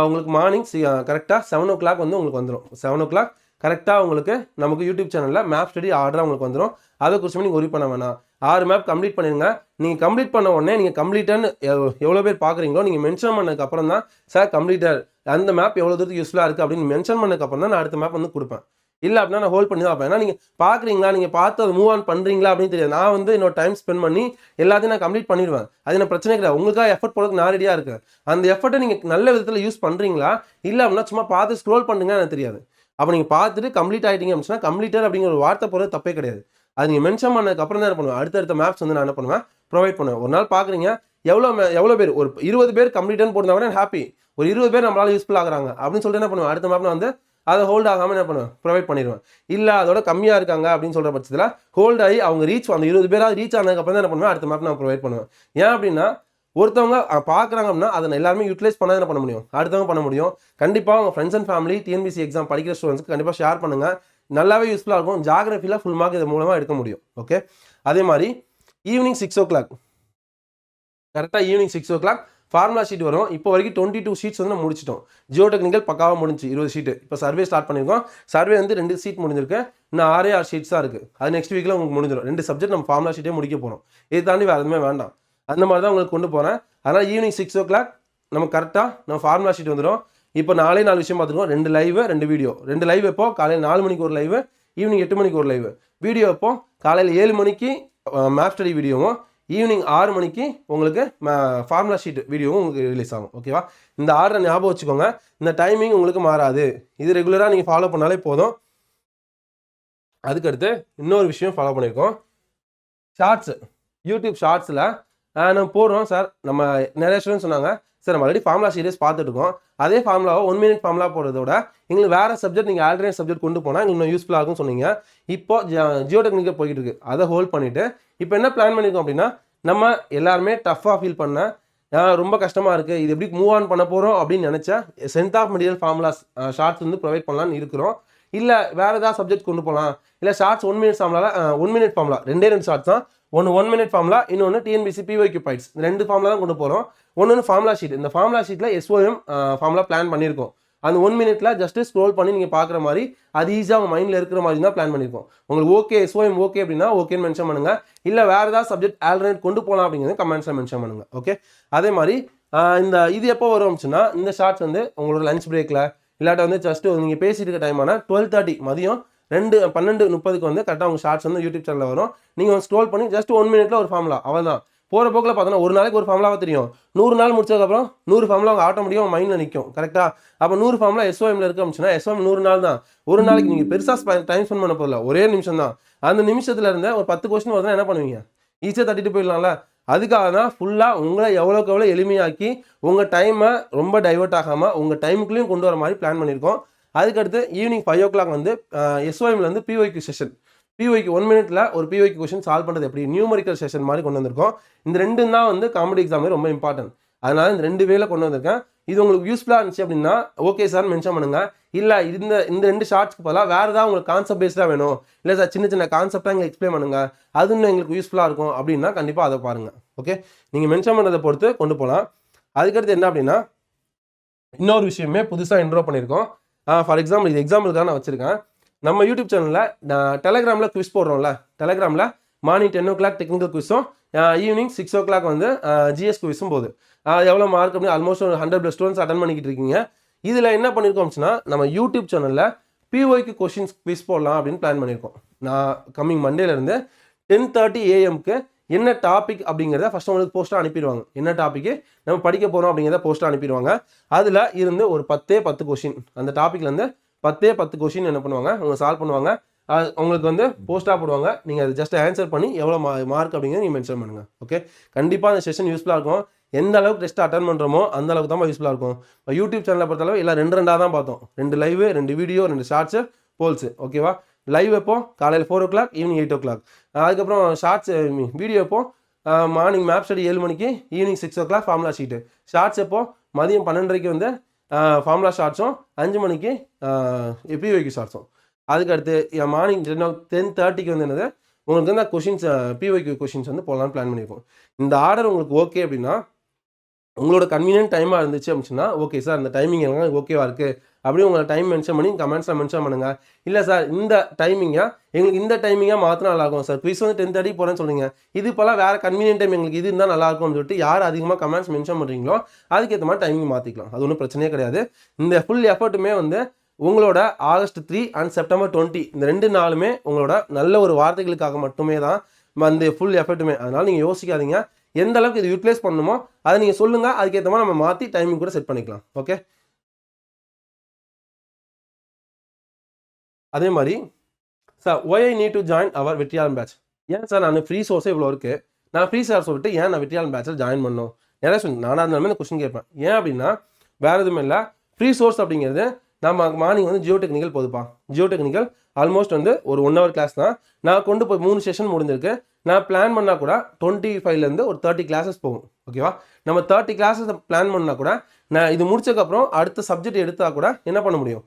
உங்களுக்கு மார்னிங் கரெக்டாக 7 o'clock வந்து உங்களுக்கு வந்துடும். 7 o'clock கரெக்டாக உங்களுக்கு நமக்கு யூடியூப் சேனலில் மேப் ஸ்டடி ஆர்டராக உங்களுக்கு வந்துடும். அதை குறித்து நீங்கள் ஒரி பண்ண வேணாம். 6 மேப் கம்ப்ளீட் பண்ணிடுங்க. நீங்கள் கம்ப்ளீட் பண்ண உடனே நீங்கள் கம்ப்ளீட்டர்னு எவ்வளோ பேர் பார்க்குறீங்களோ நீங்கள் மென்ஷன் பண்ணதுக்கப்புறம் தான் சார் கம்ப்ளீட்டர் அந்த மேப் எவ்வளோ தூரத்துக்கு யூஸ்ஃபுல்லாக இருக்குது அப்படின்னு மென்ஷன் பண்ணதுக்கப்புறம் தான் நான் அடுத்த மேப் வந்து கொடுப்பேன். இல்லை அப்படின்னா நான் ஹோல்ட் பண்ணி தான் வைப்பேன். ஏன்னா நீங்கள் பார்க்குறீங்களா, நீங்கள் பார்த்து அதை மூவ் ஆன் பண்ணுறீங்களா அப்படின்னு தெரியாது. நான் வந்து என்னோட டைம் ஸ்பெண்ட் பண்ணி எல்லாத்தையும் நான் கம்ப்ளீட் பண்ணிடுவேன். அது எனக்கு பிரச்சனை கிடையாது. உங்களுக்காக எஃபர்ட் போடுறதுக்கு நான் ரெடியாக இருக்கேன். அந்த எஃபர்ட்டை நீங்கள் நல்ல விதத்தில் யூஸ் பண்ணுறீங்களா, இல்லை அப்படின்னா சும்மா பார்த்து ஸ்க்ரோல் பண்ணுறீங்கன்னா எனக்கு தெரியாது. அப்போ நீங்கள் பார்த்துட்டு கம்ப்ளீட் ஆகிட்டீங்க அப்படின்னா கம்ப்ளீட்டர் அப்படிங்கிற ஒரு வார்த்தை போகிறது தப்பே கிடையாது. அது நீங்கள் மென்ஷன் பண்ணதுக்கப்புறம் தான் என்ன பண்ணுவேன், அடுத்தடுத்த மேப்ஸ் வந்து நான் என்ன பண்ணுவேன், ப்ரொவைட் பண்ணுவேன். ஒரு நாள் பார்க்குறீங்க எவ்வளோ பேர், ஒரு 20 பேர் கம்ப்ளீட்னு போட்டிருந்தா கூட ஹாப்பி. ஒரு 20 பேர் நம்மளால யூஸ்ஃபுல் ஆகுறாங்க அப்படின்னு சொல்லிட்டு என்ன பண்ணுவேன், அடுத்த மேப்ல வந்து அதை ஹோல்ட் ஆகாமல் என்ன பண்ணுவேன், ப்ரொவைட் பண்ணிடுவேன். இல்லை அதோட கம்மியாக இருக்காங்க அப்படின்னு சொல்கிற பட்சத்தில் ஹோல்ட் ஆகி அவங்க ரீச், அந்த 20 பேராக ரீச் ஆனதுக்கப்புறம் தான் என்ன பண்ணுவேன், அடுத்த மேப் நான் ப்ரொவைட் பண்ணுவேன். ஏன் அப்படின்னா ஒருத்தவங்க பார்க்குறாங்க அப்படின்னா அதை எல்லாருமே யூட்டிலைஸ் பண்ண என்ன பண்ண முடியும், அடுத்தவங்க பண்ண முடியும். கண்டிப்பாக உங்கள் friends and family TNPSC exam படிக்கிற ஸ்டூடெண்ட்ஸ்க்கு கண்டிப்பாக ஷேர் பண்ணுங்கள். நல்லாவே யூஸ்ஃபுல்லாக இருக்கும். ஜாகிரஃபியில் ஃபுல் மார்க் இது மூலமாக எடுக்க முடியும். ஓகே, அதே மாதிரி ஈவினிங் 6 o'clock கரெக்டாக ஈவினிங் 6 o'clock ஃபார்முலா ஷீட் வரும். இப்போ வரைக்கும் 22 ஷீட்ஸ் வந்து நம்ம முடிச்சிட்டோம். ஜியோ டெக்னிக்கல் பக்காவாக முடிஞ்சு 20 ஷீட்டு. இப்போ சர்வே ஸ்டார்ட் பண்ணியிருக்கோம். சர்வே வந்து 2 ஷீட் முடிஞ்சிருக்கு. இன்னும் 6 ஷீட்ஸ் தான் இருக்குது. அது நெக்ஸ்ட் வீக்கில் உங்களுக்கு முடிஞ்சிடும். 2 சப்ஜெக்ட் நம்ம ஃபார்முலா ஷீட்டே முடிக்க போகிறோம். இது தாண்டி வேறு எதுவுமே வேண்டாம். அந்த மாதிரி தான் உங்களுக்கு கொண்டு போகிறேன். அதனால் ஈவினிங் 6 o'clock நம்ம கரெக்டாக நம்ம ஃபார்முலா ஷீட் வந்துடும். இப்போ 4 விஷயம் பார்த்துருக்கோம். 2 லைவ் 2 வீடியோ. 2 லைவ் எப்போ காலையில் 4 மணிக்கு ஒரு லைவ், ஈவினிங் 8 மணிக்கு ஒரு லைவ். வீடியோ எப்போ காலையில் 7 மணிக்கு மேப் ஸ்டடி வீடியோவும், ஈவினிங் 6 மணிக்கு உங்களுக்கு ஃபார்முலா ஷீட் வீடியோவும் உங்களுக்கு ரிலீஸ் ஆகும். ஓகேவா, இந்த ஆர்டரை ஞாபகம் வச்சுக்கோங்க. இந்த டைமிங் உங்களுக்கு மாறாது. இது ரெகுலராக நீங்கள் ஃபாலோ பண்ணாலே போதும். அதுக்கடுத்து இன்னொரு விஷயம் ஃபாலோ பண்ணியிருக்கோம். ஷார்ட்ஸு, யூடியூப் ஷார்ட்ஸில் நம்ம போடுறோம் சார். நம்ம நிறைய ஸ்டூடெண்ட்ஸ் சொன்னாங்க, சார் நம்ம ஆல்ரெடி ஃபார்முலா சீரியஸ் பார்த்துட்டு இருக்கோம். அதே ஃபார்முலாவை 1 minute ஃபார்முலா போடுறதோட எங்களுக்கு வேறு சப்ஜெக்ட் நீங்கள் ஆல்டர்னேட் சப்ஜெக்ட் கொண்டு போனால் எங்களுக்கு இன்னும் யூஸ்ஃபுல்லாக இருக்கும்னு சொன்னீங்க. இப்போ ஜியோ டெக்னிக்கல் போய்கிட்டு இருக்கு. அதை ஹோல்ட் பண்ணிவிட்டு இப்போ என்ன பிளான் பண்ணியிருக்கோம் அப்படின்னா, நம்ம எல்லாருமே டஃப்பாக ஃபீல் பண்ண ரொம்ப கஷ்டமாக இருக்குது, இது எப்படி மூவ் ஆன் பண்ண போகிறோம் அப்படின்னு நினச்சா strength of material formulas shorts வந்து ப்ரொவைட் பண்ணலான்னு இருக்கிறோம். இல்லை வேறு ஏதாவது சப்ஜெக்ட் கொண்டு போகலாம். இல்லை shorts 1 minute formula 1 minute formula 2 shorts தான். ஒன்று 1 minute ஃபார்முலா, இன்னொன்று டிஎன்பிசி பிஒய்க்யூ பாயிண்ட்ஸ். இந்த 2 ஃபார்முலா தான் கொண்டு போகிறோம். ஒன்று ஃபார்முலா ஷீட். இந்த ஃபார்முலா ஷீட்டில் எஸ்ஓஎம் ஃபார்முலா பிளான் பண்ணியிருக்கோம். அந்த 1 minute ஜஸ்ட் ஸ்க்ரோல் பண்ணி நீங்கள் பார்க்குற மாதிரி அது ஈஸியாக உங்கள் மைண்டில் இருக்கிற மாதிரி தான் பிளான் பண்ணியிருக்கோம். உங்களுக்கு ஓகே எஸ்ஓஎம் ஓகே அப்படின்னா ஓகேன்னு மென்ஷன் பண்ணுங்கள். இல்லை வேறு ஏதாவது சப்ஜெக்ட் ஆல்டர்னேட் கொண்டு போகலாம் அப்படிங்கிறது கமெண்ட்ஸில் மென்ஷன் பண்ணுங்கள். ஓகே, அதே மாதிரி இது எப்போ வரும் அப்படின்னா, இந்த ஷார்ட்ஸ் வந்து உங்களோட லஞ்ச் பிரேக்கில் இல்லாட்ட வந்து ஜஸ்ட்டு நீங்கள் பேசிட்டு இருக்க டைமான 12:30 மதியம் 12:30 வந்து கரெக்டாக உங்கள் ஷார்ட்ஸ் வந்து யூடியூப் சேனலில் வரும். நீங்கள் ஸ்க்ரோல் பண்ணி ஜஸ்ட் 1 minute ஒரு ஃபார்முலா அவ்வளோதான். போகிற போக்கில் பார்த்தோன்னா ஒரு நாளைக்கு ஒரு ஃபார்முலாவாக தெரியும். 100 நாள் முடிச்சதுக்கப்புறம் 100 ஃபார்முலா அவங்க ஆட்டோமேட்டிக்காக மைண்டில் நிற்கும். கரெக்டாக, அப்போ 100 ஃபார்முலா எஸ்ஓஎம்ல இருக்குது அப்படின்னா எஸ்ஓஎம் 100 நாள் தான். ஒரு நாளைக்கு நீங்கள் பெருசாக டைம் ஸ்பெண்ட் பண்ண போதில்ல, ஒரே நிமிஷம் தான். அந்த நிமிஷத்தில் இருந்த ஒரு 10 கொஸ்டின் வருதுன்னா என்ன பண்ணுவீங்க, ஈஸியாக தட்டிட்டு போயிடலாம்ல. அதுக்காக தான் ஃபுல்லாக உங்களை எவ்வளோக்கு எவ்வளோ எளிமையாக்கி உங்கள் டைமை ரொம்ப டைவர்ட் ஆகாமல் உங்கள் டைமுக்குள்ளேயும் கொண்டு வர மாதிரி பிளான் பண்ணியிருக்கோம். அதுக்கடுத்து ஈவினிங் 5 o'clock வந்து எஸ்ஓஎம்ல வந்து பிஒய்க்யூ செஷன். பிஒய்க்கு 1 minute ஒரு பிஒய்க்கு கொஸ்டின் சால்வ் பண்ணுறது எப்படி நியூமரிக்கல் செஷன் மாதிரி கொண்டு வந்திருக்கோம். இந்த 2 தான் வந்து காம்படி எக்ஸாமே ரொம்ப இம்பார்ட்டன்ட். அதனால இந்த 2 வேல கொண்டு வந்திருக்கேன். இது உங்களுக்கு யூஸ்ஃபுல்லாக இருந்துச்சு அப்படின்னா ஓகே சார் மென்ஷன் பண்ணுங்கள். இல்லை இந்த 2 ஷார்ட்ஸ்க்கு பதிலாக வேறு ஏதாவது உங்களுக்கு கான்செப்ட் பேஸ்டாக வேணும், இல்லை சார் சின்ன சின்ன கான்செப்டாக எங்களுக்கு எக்ஸ்பிளைன் பண்ணுங்கள், அது இன்னும் எங்களுக்கு யூஸ்ஃபுல்லாக இருக்கும் அப்படின்னா கண்டிப்பாக அதை பாருங்கள். ஓகே, நீங்கள் மென்ஷன் பண்ணுறதை பொறுத்து கொண்டு போகலாம். அதுக்கடுத்து என்ன அப்படின்னா, இன்னொரு விஷயமே புதுசாக இன்ட்ரோ பண்ணியிருக்கோம். ஃபார் எக்ஸாம்பிள் இது எக்ஸாம்பிளுக்காக நான் வச்சுருக்கேன். நம்ம யூடியூப் சேனலில் டெலகிராமில் குவிஸ் போடுறோம்ல, டெலகிராமில் morning 10 o'clock technical குவிஸும் evening 6 o'clock வந்து ஜிஎஸ் குவிஸும் போகுது. எவ்வளோ மார்க் அப்படின்னு ஆல்மோஸ்ட் ஒரு 100+ ஸ்டூடெண்ட்ஸ் அட்டன் பண்ணிக்கிட்டு இருக்கீங்க. இதில் என்ன பண்ணியிருக்கோம் அப்படின்னா, நம்ம யூடியூப் சேனலில் பிஒய்க்கு கொஷின்ஸ் குவிஸ் போடலாம் அப்படின்னு பிளான் பண்ணியிருக்கோம். நான் கம்மிங் மண்டேலேருந்து 10:30 AM என்ன டாபிக் அப்படிங்கிறத ஃபஸ்ட்டு உங்களுக்கு போஸ்ட்டாக அனுப்பிடுவாங்க. என்ன டாப்பிக்கு நம்ம படிக்க போகிறோம் அப்படிங்கிறத போஸ்ட்டாக அனுப்பிடுவாங்க. அதில் இருந்து ஒரு 10 கொஷின், அந்த டாப்பிக்லேருந்து 10 கொஷின் என்ன பண்ணுவாங்க அவங்க சால்வ் பண்ணுவாங்க. உங்களுக்கு வந்து போஸ்ட்டாக போடுவாங்க. நீங்கள் அது ஜஸ்ட் ஆன்சர் பண்ணி எவ்வளோ மார்க் அப்படிங்கிறத நீங்கள் மென்ஷன் பண்ணுங்கள். ஓகே, கண்டிப்பாக அந்த செஷன் யூஸ்ஃபுல்லாக இருக்கும். எந்த அளவுக்கு டெஸ்ட் அட்டன் பண்ணுறோமோ அந்த அளவுக்கு தான் யூஸ்ஃபுல்லாக இருக்கும். இப்போ யூடியூப் சேனலை பொறுத்தளவு எல்லாம் 2 தான் பார்த்தோம். 2 லைவ் 2 வீடியோ 2 ஷார்ட்ஸு போல்ஸு. ஓகேவா, லைவ் எப்போ காலையில் 4 o'clock ஈவினிங் 8 o'clock. அதுக்கப்புறம் ஷார்ட்ஸ் வீடியோ எப்போ மார்னிங் மேப் ஸ்டடி 7 மணிக்கு evening 6 o'clock formula sheet. Shorts எப்போ மதியம் 12:30 வந்து ஃபார்முலா ஷார்ட்ஸும் 5 மணிக்கு பிஒய்க்கு ஷார்ட்ஸும். அதுக்கடுத்து மார்னிங் 10:30 வந்து என்னது உங்களுக்கு வந்து கொஷின்ஸ் பிஒய்க்கு கொஷின்ஸ் வந்து போடலான்னு பிளான் பண்ணியிருக்கோம். இந்த ஆர்டர் உங்களுக்கு ஓகே அப்படின்னா, உங்களோட கன்வீனியன்ட் டைமாக இருந்துச்சு அப்படின்னா ஓகே சார் இந்த டைமிங் எல்லாம் ஓகேவா இருக்குது அப்படின்னு உங்களை டைம் மென்ஷன் பண்ணி கமெண்ட்ஸில் மென்ஷன் பண்ணுங்கள். இல்லை சார் இந்த டைமிங்காக எங்களுக்கு இந்த டைமிங்காக மாற்றினா நல்லாயிருக்கும் சார், குவிஸ் வந்து 10:30 போகிறேன்னு சொல்லுங்க, இது இப்போலாம் வேறு கன்வீனியன்ட் டைம் எங்களுக்கு இது இருந்தால் நல்லாயிருக்கும்னு சொல்லிட்டு யார் அதிகமாக கமெண்ட்ஸ் மென்ஷன் பண்ணுறீங்களோ அதுக்கேற்ற மாதிரி டைமிங் மாற்றிக்கலாம். அது ஒன்றும் பிரச்சனையே கிடையாது. இந்த ஃபுல் எஃபர்ட்டுமே வந்து உங்களோட August 3 and September 20 இந்த 2 நாளுமே உங்களோட நல்ல ஒரு வார்த்தைகளுக்காக மட்டுமே தான் அந்த ஃபுல் எஃபர்ட்டுமே. அதனால் நீங்கள் யோசிக்காதீங்க, எந்த அளவுக்கு இது யூட்டிலைஸ் பண்ணணுமோ அதை நீங்கள் சொல்லுங்கள், அதுக்கேற்ற மாதிரி நம்ம மாற்றி டைமிங் கூட செட் பண்ணிக்கலாம். ஓகே, அதே மாதிரி sir why I need to join our Vetriyalan batch. ஏன் சார் நான் ஃப்ரீ சோர்ஸே இவ்வளோ இருக்குது, நான் ஃப்ரீ சார் சொல்லிட்டு ஏன் நான் வெற்றியாளன் பேட்சில் ஜாயின் பண்ணணும் நிறைய சொல்லி நானாக இருந்தாலுமே இந்த கொஸ்டின் கேட்பேன். ஏன் அப்படின்னா வேறு எதுவுமே இல்லை, ஃப்ரீ சோர்ஸ் அப்படிங்கிறது நம்ம மார்னிங் வந்து ஜியோ டெக்னிக்கல் போதுப்பா. ஜியோ டெக்னிக்கல் ஆல்மோஸ்ட் வந்து ஒரு 1 hour கிளாஸ் தான். நான் கொண்டு போய் 3 செஷன் முடிஞ்சிருக்கு. நான் பிளான் பண்ணால் கூட 25லேருந்து ஒரு 30 கிளாஸஸ் போகும். ஓகேவா? நம்ம 30 கிளாஸஸ் பிளான் பண்ணால் கூட நான் இது முடிச்சதுக்கப்புறம் அடுத்த சப்ஜெக்ட் எடுத்தால் கூட என்ன பண்ண முடியும்,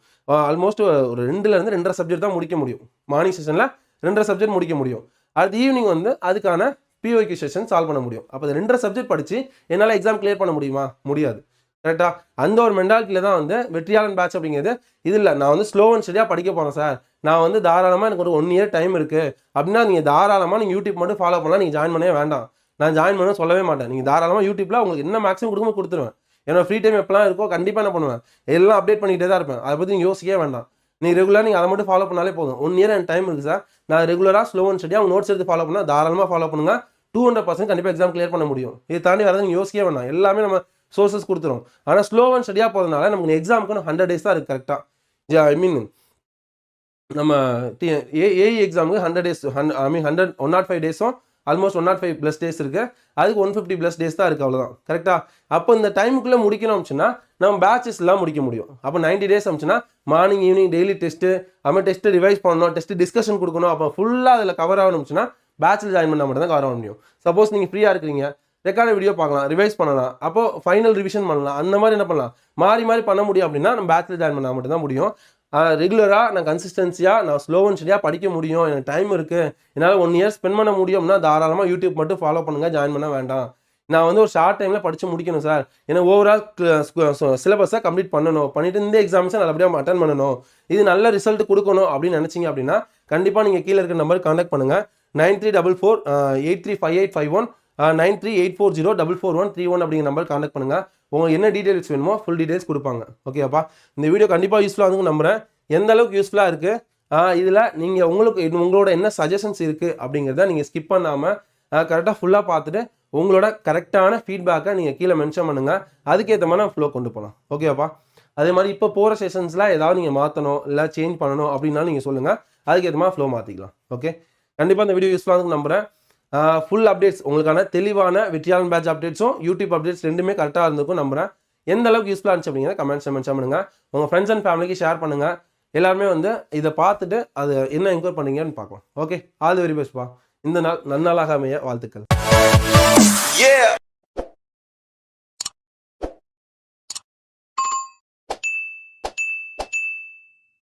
ஆல்மோஸ்ட் ஒரு 2லேருந்து 2.5 சப்ஜெக்ட் தான் முடிக்க முடியும். மார்னிங் செஷனில் 2.5 சப்ஜெக்ட் முடிக்க முடியும். அடுத்த ஈவினிங் வந்து அதுக்கான பிஓக்யூ செஷன் சால்வ் பண்ண முடியும். அப்போ அது 2.5 சப்ஜெக்ட் படித்து என்னால் எக்ஸாம் கிளியர் பண்ண முடியுமா? முடியாது. கரெக்டாக? அந்த ஒரு மென்டாலிட்டியில் தான் வந்து வெற்றியாளன் பேட்ச் அப்படிங்கிறது. இது இல்லை நான் வந்து ஸ்லோ அண்ட் ஸ்டடியாக படிக்க போகிறேன் சார், நான் வந்து தாராளமாக எனக்கு ஒரு 1 இயர் டைம் இருக்குது அப்படின்னா நீங்கள் தாராளமாக நீங்கள் யூடியூப் மட்டும் ஃபாலோ பண்ணலாம், நீங்கள் ஜாயின் பண்ணவே வேண்டாம். நான் ஜாயின் பண்ண சொல்லவே மாட்டேன். நீங்கள் தாராளமாக யூடியூப்பில் உங்களுக்கு என்ன மேக்ஸிமம் கொடுக்குமோ கொடுத்துருவேன். என்னோட ஃப்ரீ டைம் எப்போலாம் இருக்கோ கண்டிப்பாக என்ன பண்ணுவேன், எல்லாம் அப்டேட் பண்ணிக்கிட்டே தான் இருப்பேன். அதை பற்றி நீங்கள் யோசிக்கவே வேண்டாம். நீங்கள் ரெகுலராக நீங்கள் அதை மட்டும் ஃபாலோ பண்ணாலே போதும். 1 இயர் எனக்கு டைம் இருக்குது சார், நான் ரெகுலராக ஸ்லோ அண்ட் ஸ்டடியாக உங்கள் நோட்ஸ் எடுத்து ஃபாலோ பண்ணால் தாராளமாக ஃபாலோ பண்ணுங்கள். 200% கண்டிப்பாக எக்ஸாம் கிளியர் பண்ண முடியும். இதை தாண்டி வரது நீங்கள் யோசிக்கவே வேண்டாம். எல்லாமே நம்ம சோர்சஸ் கொடுத்துரும். ஆனால் ஸ்லோ அண்ட் ஸ்டடியாக போகிறதுனால நமக்கு எக்ஸாமுக்கு 100 டேஸ் தான் இருக்குது. கரெக்டாக ஐ மீன் நம்ம ஏஇ எக்ஸாமுக்கு 100 டேஸ் 105 டேஸும் ஆல்மோஸ்ட் 105+ டேஸ் இருக்குது. அதுக்கு 150+ டேஸ் தான் இருக்குது. அவ்வளோதான். கரெக்டாக? அப்போ இந்த டைமுக்குள்ளே முடிக்கணும் அப்படின்னா நம்ம பேட்சஸ்லாம் முடிக்க முடியும். அப்போ 90 டேஸ் அப்படின்னா மார்னிங் ஈவினிங் டெய்லி டெஸ்ட்டு, அப்புறம் டெஸ்ட்டு ரிவைஸ் பண்ணணும், டெஸ்ட்டு டிஸ்கஷன் கொடுக்கணும். அப்போ ஃபுல்லாக அதில் கவர் ஆகணும்னா பேட்சில் ஜாயின் பண்ணால் மட்டும் தான் கவர் ஆக முடியும். சப்போஸ் நீங்கள் ஃப்ரீயாக இருக்கிறீங்க, ரெக்கார்டு வீடியோ பார்க்கலாம், ரிவைஸ் பண்ணலாம், அப்போ ஃபைனல் ரிவிஷன் பண்ணலாம், அந்த மாதிரி என்ன பண்ணலாம், மாறி மாறி பண்ண முடியும். அப்படின்னா நம்ம பேட்சில் ஜாயின் பண்ணால் மட்டும் தான் முடியும். ரெகுலராக நான் கன்சிஸ்டன்சியாக நான் ஸ்லோ அண்ட் ஸ்டடியாக படிக்க முடியும், எனக்கு டைம் இருக்குது, என்னால் 1 இயர் ஸ்பெண்ட் பண்ண முடியும்னா தாராளமாக யூடியூப் மட்டும் ஃபாலோ பண்ணுங்கள், ஜாயின் பண்ண வேண்டாம். நான் வந்து ஒரு ஷார்ட் டைமில் படித்து முடிக்கணும் சார், ஏன்னா ஓவரால் சிலபஸை கம்ப்ளீட் பண்ணணும், பண்ணிவிட்டு இந்த எக்ஸாம்ஸை நல்லபடியாக அட்டன் பண்ணணும், இது நல்ல ரிசல்ட் கொடுக்கணும் அப்படின்னு நினச்சிங்க அப்படின்னா கண்டிப்பாக நீங்கள் கீழே இருக்கிற நம்பருக்கு கான்டாக்ட் பண்ணுங்கள். 9344835851 9384044131 அப்படிங்கிற நம்பர் கான்டாக்ட் பண்ணுங்கள். உங்களுக்கு என்ன டீட்டெயில்ஸ் வேணுமோ ஃபுல் டீட்டெயில்ஸ் கொடுப்பாங்க. ஓகேப்பா? இந்த வீடியோ கண்டிப்பாக யூஸ்ஃபுல்லாக வந்து நம்புகிறேன். எந்த அளவுக்கு யூஸ்ஃபுல்லாக இருக்குது, இதில் நீங்கள் உங்களோட என்ன சஜஷன்ஸ் இருக்குது அப்படிங்கிறத நீங்கள் ஸ்கிப் பண்ணாமல் கரெக்டாக ஃபுல்லாக பார்த்துட்டு உங்களோட கரெக்டான ஃபீட்பேக்கை நீங்கள் கீழே மென்ஷன் பண்ணுங்கள். அதுக்கேற்ற மாதிரி நான் ஃப்ளோ கொண்டு போகலாம். ஓகேப்பா? அதே மாதிரி இப்போ போகிற செஷன்ஸில் ஏதாவது நீங்கள் மாற்றணும் இல்லை சேஞ்ச் பண்ணணும் அப்படின்னாலும் நீங்கள் சொல்லுங்கள், அதுக்கேற்ற மாதிரி ஃப்ளோ மாற்றிக்கலாம். ஓகே? கண்டிப்பாக இந்த வீடியோ யூஸ்ஃபுல்லாக வந்து நம்புகிறேன். ஃபுல் அப்டேட்ஸ் உங்களுக்கான தெளிவான வெற்றியாளன் பேட்ச் அப்டேட்ஸும் யூடியூப் அப்டேட்ஸ் ரெண்டுமே கரெக்டாக இருந்திருக்கும் நம்புகிறேன். எந்த அளவுக்கு யூஸ்ஃபுல்லாக இருந்துச்சு அப்படிங்கிற கமெண்ட்ஸில் மென்ஷன் பண்ணுங்கள். உங்கள் ஃப்ரெண்ட்ஸ் அண்ட் ஃபேமிலிக்கு ஷேர் பண்ணுங்கள். எல்லாருமே வந்து இதை பார்த்துட்டு அது என்ன என்கொயர் பண்ணீங்கன்னு பார்க்கலாம். ஓகே? ஆல் தி வெரி பெஸ்ட்பா. இந்த நாள் நன்னாளாக அமைய வாழ்த்துக்கள்.